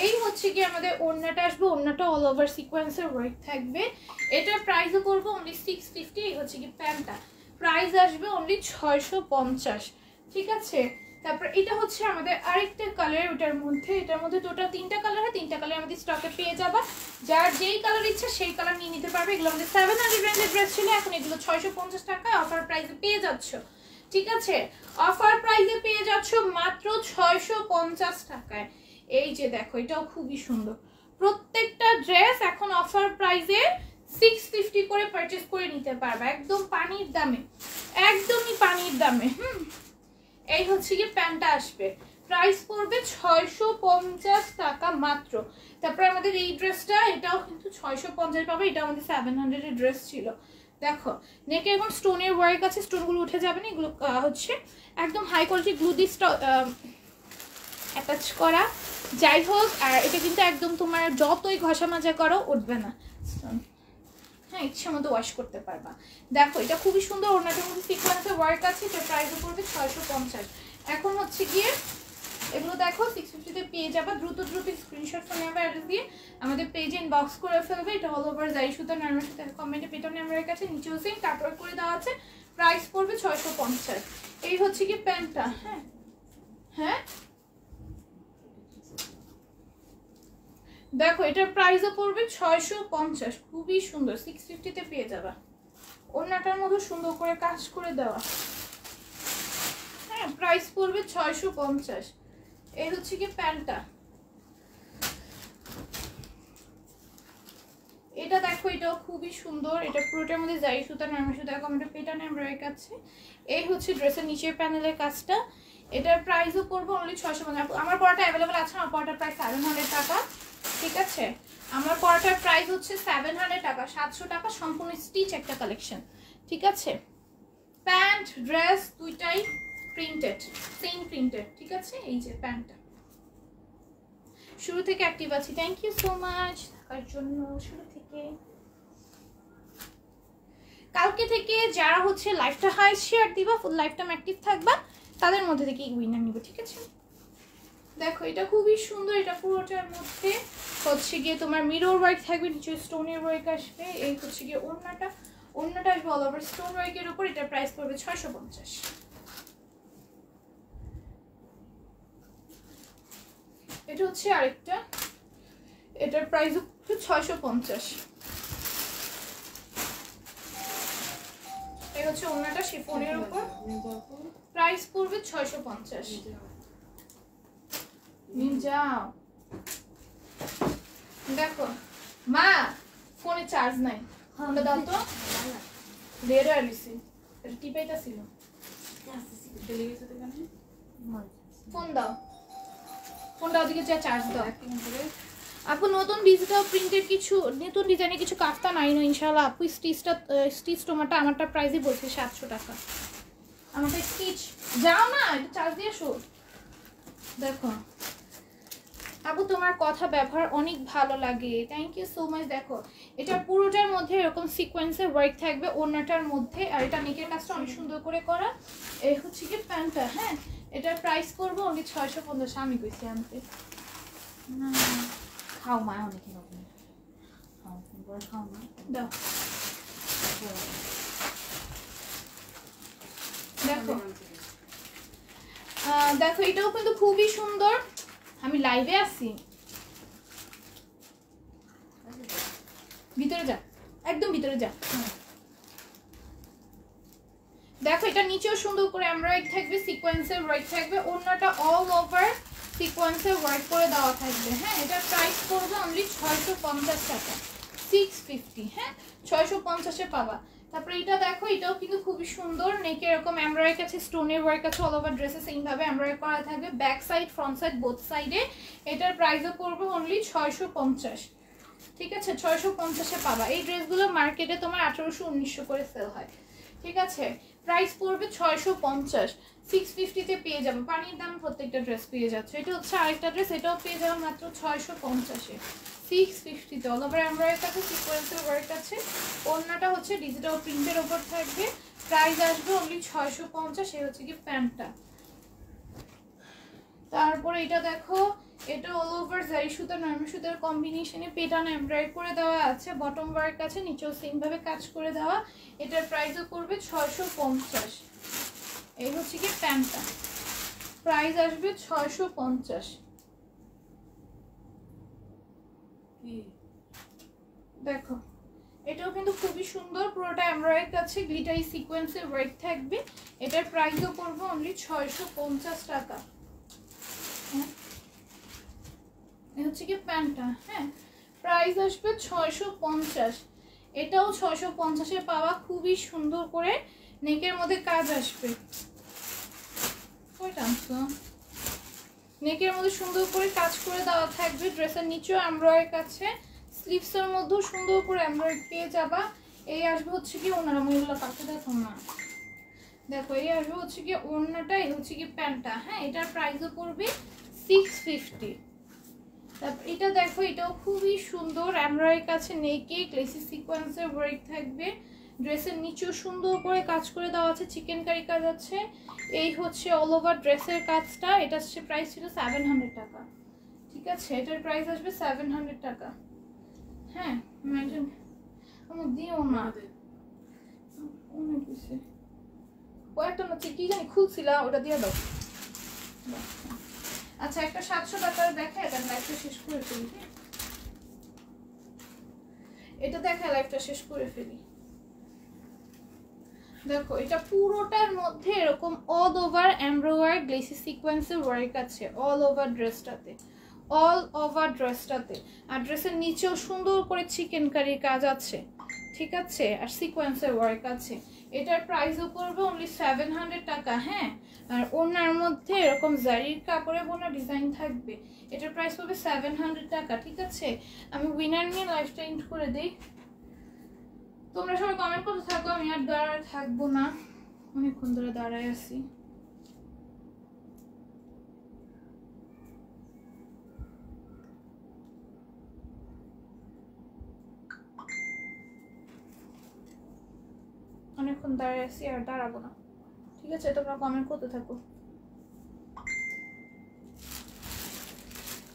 এই হচ্ছে কি আমাদের ওড়নাটা আসবে, ওড়নাটা অল ওভার সিকোয়েন্সের ওয়ার্ক থাকবে। এটার প্রাইসও পড়বে অনলি 650। এই হচ্ছে কি প্যান্টটা, প্রাইস আসবে অনলি 650, ঠিক আছে। তারপর এটা হচ্ছে আমাদের আরেকটা কালার, এটার মধ্যে টোটাল 3টা কালার হয়, 3টা কালার আমাদের স্টকে পেয়ে যাবা। যার যেই কালার ইচ্ছা সেই কালার নিয়ে নিতে পারবে। এগুলো আমাদের 700 রেঞ্জের ড্রেস ছিল, এখন এগুলো 650 টাকায় অফার প্রাইসে পেয়ে যাচ্ছ, ঠিক আছে। অফার প্রাইসে পেয়ে যাচ্ছ মাত্র 650 টাকায়। এই যে দেখো, এটাও খুবই সুন্দর। প্রত্যেকটা ড্রেস এখন অফার প্রাইসে 650 করে পারচেজ করে নিতে পারবে, একদম পানির দামে, একদমই পানির দামে। এই হচ্ছে কি প্যান্টটা আসবে, প্রাইস পড়বে 650 টাকা মাত্র। তারপর আমাদের এই ড্রেসটা, এটাও কিন্তু 650 পাবে। এটা আমাদের 700 এর ড্রেস ছিল। দেখো নেকে এখন স্টোনের ওয়ার্ক আছে, স্টোনগুলো উঠে যাবে না, এগুলো হচ্ছে একদম হাই কোয়ালিটি গ্লু দিয়ে অ্যাটাচ করা। যাই হোক, আর এটা কিন্তু একদম তোমার যতই ঘষা মাজা করো উঠবে না, হ্যাঁ ইচ্ছা মতো ওয়াশ করতে পারবা। দেখো এটা খুবই সুন্দর, ওনাটার মধ্যে সিকোয়েন্সের ওয়ার্ক আছে। এটা প্রাইস পড়বে 650। এখন হচ্ছে গিয়ে এগুলো দেখো 650 তে পেয়ে যাবা। দ্রুত দ্রুত স্ক্রিনশট ফোন নাম্বার অ্যাড্রেস দিয়ে আমাদের পেজে ইনবক্স করে ফেলবে। এটা অল ওভার জারি সুতা নরমাল সুতা, কমেন্টে পেটার নাম্বারের কাছে নিচেও সেম কাটওয়ার্ক করে দেওয়া আছে। প্রাইস পড়বে 650। এই হচ্ছে কি প্যান্টটা। হ্যাঁ দেখো এটার প্রাইসও পড়বে 650, খুবই সুন্দর, 650 তে পেয়ে যাবা। ওড়নাটার মধ্যে সুন্দর করে কাজ করে দেওয়া, হ্যাঁ প্রাইস পড়বে 650। এই হচ্ছে কি প্যান্টটা। এটা দেখো, এটাও খুবই সুন্দর। এটা পুরোটার মধ্যে জারি সুতা নরমাল সুতা, কমেন্টে পেটার নাম্বারের কাছে। এই হচ্ছে ড্রেসের নিচের প্যানেলের কাজটা। এটার প্রাইসও পড়বে অনলি 650। আমার পরাটা অ্যাভেলেবেল আছে, আমার পরাটার প্রাইস 700 টাকা, ঠিক আছে। আমার পরাটার প্রাইস হচ্ছে 700 টাকা, 700 টাকা সম্পূর্ণ স্টিচ একটা কালেকশন, ঠিক আছে। প্যান্ট ড্রেস দুইটাই প্রিন্টেড, সেম প্রিন্টেড, ঠিক আছে। এই যে প্যান্টটা শুরু থেকে অ্যাক্টিভ আছি, থ্যাংক ইউ সো মাচ থাকার জন্য। শুরু থেকে কালকে থেকে যারা হচ্ছে লাইভটা হাই শেয়ার দিবা, ফুল লাইফটাইম অ্যাক্টিভ থাকবা, তাদের মধ্যে থেকে উইনার নিব, ঠিক আছে। দেখো এটা খুবই সুন্দর। এটা পুরোটার মধ্যে হচ্ছে গিয়ে তোমার মিরর ওয়ার্ক থাকবে, নিচে স্টোনের ওয়ার্ক আসবে। এই হচ্ছে গিয়ে ওড়নাটা, ওড়নাটা আসবে অল ওভার স্টোন ওয়ার্কের উপর। এটার প্রাইস পড়বে 650। এটা হচ্ছে আরেকটা, এটার প্রাইস হচ্ছে 650। এই হচ্ছে ওড়নাটা শিফনের উপর, প্রাইস পড়বে 650। নিয়ে যাও। দেখো মা ফোনে চার্জ নাই, ফোনটা দাও তো। রেড আলিসি এটা টিপাইটা ছিল, ফোন দাও, ফোন দাও, দিকে যা চার্জ দাও। আপু নতুন ডিজিটাল প্রিন্টের কিছু নতুন ডিজাইনের কিছু কাফতা নাই না ইনশাআল্লাহ আপু। স্টিচ টোমাটা আমারটা প্রাইসই বলছে 700 টাকা। আমাকে স্টিচ যাও না, এটা চার্জ দিয়ে শো। দেখো আপু তোমার কথা ব্যবহার অনেক ভালো লাগে, থ্যাংক ইউ সো মাচ। দেখো এটা পুরোটার মধ্যে এরকম সিকোয়েন্সের ওয়ার্ক থাকবে ওড়নাটার মধ্যে, আর এটা নেকের কাজটা অনেক সুন্দর করে করা। এই হচ্ছে কি প্যান্টটা, হ্যাঁ এটার প্রাইস করবো অনলি 650। আমি কইছি আনতে না খাও মা অনেক খাও না দাও। দেখো দেখো এটাও কিন্তু খুবই সুন্দর। আমি লাইভে আছি, ভিতরে যা, একদম ভিতরে যা। দেখো এটা নিচেও সুন্দর করে এমব্রয়ডারি থাকবে, সিকোয়েন্সের ওয়ার্ক থাকবে, ওড়নাটা অল ওভার সিকোয়েন্সের ওয়ার্ক করে দেওয়া থাকবে। হ্যাঁ এটার প্রাইস করবে অনলি 650 টাকা, 650। হ্যাঁ 650-এ পাবা। তারপরে এটা দেখো এটাও কিন্তু খুবই সুন্দর, নেকে এরকম এমব্রয়ডারি আছে, স্টোনের ওয়ার্ক আছে, অল ওভার ড্রেসে সেম ভাবে এমব্রয়ডারি করা থাকবে, back side front side both সাইডে। এটার প্রাইসও করবে অনলি 650। ঠিক আছে 650-এ পাবা। এই ড্রেসগুলো মার্কেটে তোমার 1800-1900 করে সেল হয়। ঠিক আছে প্রাইস পড়বে 650, 650-তে পেয়ে যাবে। পানির দাম প্রত্যেকটা ড্রেস পেয়ে যাচ্ছে। এটা হচ্ছে আরেকটা ড্রেস, এটাও পেয়ে যাবে মাত্র 650-এ, 650-তে। অল ওভার এমব্রয়ডারি আছে, সিকোয়েন্সের ওয়ার্ক আছে, ওড়নাটা হচ্ছে ডিজিটাল প্রিন্টের উপর থাকবে, প্রাইস আসবে অনলি 650। এই হচ্ছে কি প্যান্টটা। তারপরে এটা দেখো এটা অল ওভার জারি সুতা নরমাল সুতার কম্বিনেশনে পেটানো এমব্রয়ডারি করে দেওয়া আছে, বটম ওয়ার্ক আছে, নিচেও সেম ভাবে কাজ করে দেওয়া। এটার প্রাইসও করবে 650। এই হচ্ছে কি প্যান্টটা, প্রাইস আসবে 650। দেখো এটাও কিন্তু খুবই সুন্দর, পুরোটা এমব্রয়ডারি আছে, গ্লিটারি সিকোয়েন্সের ওয়ার্ক থাকবে। এটার প্রাইসও করবে অনলি 650 টাকা। হ্যাঁ এই হচ্ছে কি প্যান্টটা। হ্যাঁ প্রাইস আসবে 650। এটাও 650-এ পাওয়া, খুবই সুন্দর করে নেকের মধ্যে কাজ আসবে। কয়টা আনছো? নেকের মধ্যে সুন্দর করে কাজ করে দেওয়া থাকবে, ড্রেসের নিচেও এমব্রয়ডারি আছে, স্লিভসের মধ্যেও সুন্দর করে এমব্রয়ডারি পেয়ে যাবা। এই আসবে হচ্ছে কি ওনারা মহিলা কাছে দেখো না, দেখো এই আসবে হচ্ছে কি ওড়নাটা, এই হচ্ছে কি প্যান্টটা। হ্যাঁ এটার প্রাইসও পড়বে 650। তারপর এটা দেখো এটাও খুবই সুন্দর, এমব্রয়ডারি কাছে নেকে গ্লেসি সিকোয়েন্সের ওয়ার্ক থাকবে, ড্রেসের নিচেও সুন্দর করে কাজ করে দেওয়া আছে, চিকেন কারি কাজ আছে। এই হচ্ছে অল ওভার ড্রেসের কাজটা। এটা হচ্ছে প্রাইস ছিল 700 টাকা। ঠিক আছে এটার প্রাইস আসবে 700 টাকা। হ্যাঁ ম্যাডাম আমার দিও না, অনেক কিছু কয়েকটা না কি জানি খুলছিল, ওটা দিয়ে দাও। আচ্ছা একটা 700 টাকার দেখে এটা লাইফটা শেষ করে ফেলি। এটা দেখে লাইফটা শেষ করে ফেলি। দেখো এটা পুরোটার মধ্যে এরকম অল ওভার এমব্রয়ডারি গ্লেসি সিকোয়েন্সের ওয়ার্ক আছে, অল ওভার ড্রেসটাতে, অল ওভার ড্রেসটাতে। আর ড্রেসের নিচেও সুন্দর করে চিকেন কারি কাজ আছে। ঠিক আছে আর সিকোয়েন্সের ওয়ার্ক আছে। এটার প্রাইসও পড়বে অনলি 700 টাকা। হ্যাঁ আর ওনার মধ্যে এরকম জারির কাপড়ে বোনা ডিজাইন থাকবে। এটার প্রাইস পড়বে 700 টাকা। ঠিক আছে আমি উইনার নিয়ে লাইফটা এন্ড করে দিই। তোমরা সবাই কমেন্ট করতে থাকো, আমি আর দাঁড়ায় থাকবো না, অনেকক্ষণ ধরে দাঁড়ায় আছি। অনেকক্ষণ দাঁড়ায় আছি আর দাঁড়াবো না। ঠিক আছে তোমরা কমেন্ট করতে থাকো।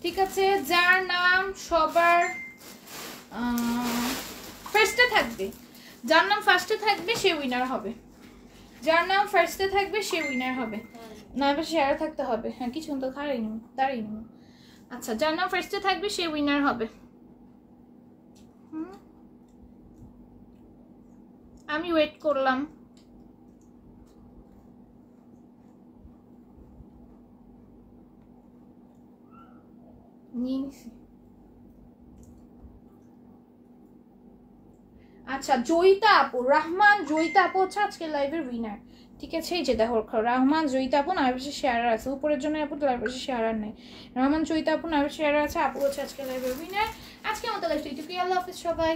ঠিক আছে যার নাম সবার ফার্স্টে থাকবে, যার নাম ফার্স্টে থাকবে সে উইনার হবে, যার নাম ফার্স্টে থাকবে সে উইনার হবে। না এবার শেয়ার থাকতে হবে, হ্যাঁ কিছু তো দাঁড়াই নেব। আচ্ছা যার নাম ফার্স্টে থাকবে সে উইনার হবে। আমি ওয়েট করলাম। নিয়ে নিছি। আচ্ছা জয়িতা আপু, রহমান জয়িতা আপু হচ্ছে আজকে লাইভের উইনার। ঠিক আছে, এই যে দেখো রহমান জয়িতা আপু নামের পাশে শেয়ার আছে, উপরের জন্য আপু লাইভের পাশে শেয়ার আর নেই। রহমান জয়িতা আপু নামের শেয়ার আছে, আপু হচ্ছে আজকে লাইভের উইনার। আজকে আমাদের লাইভটা এইটুকুই, আল্লাহ হাফিজ সবাই।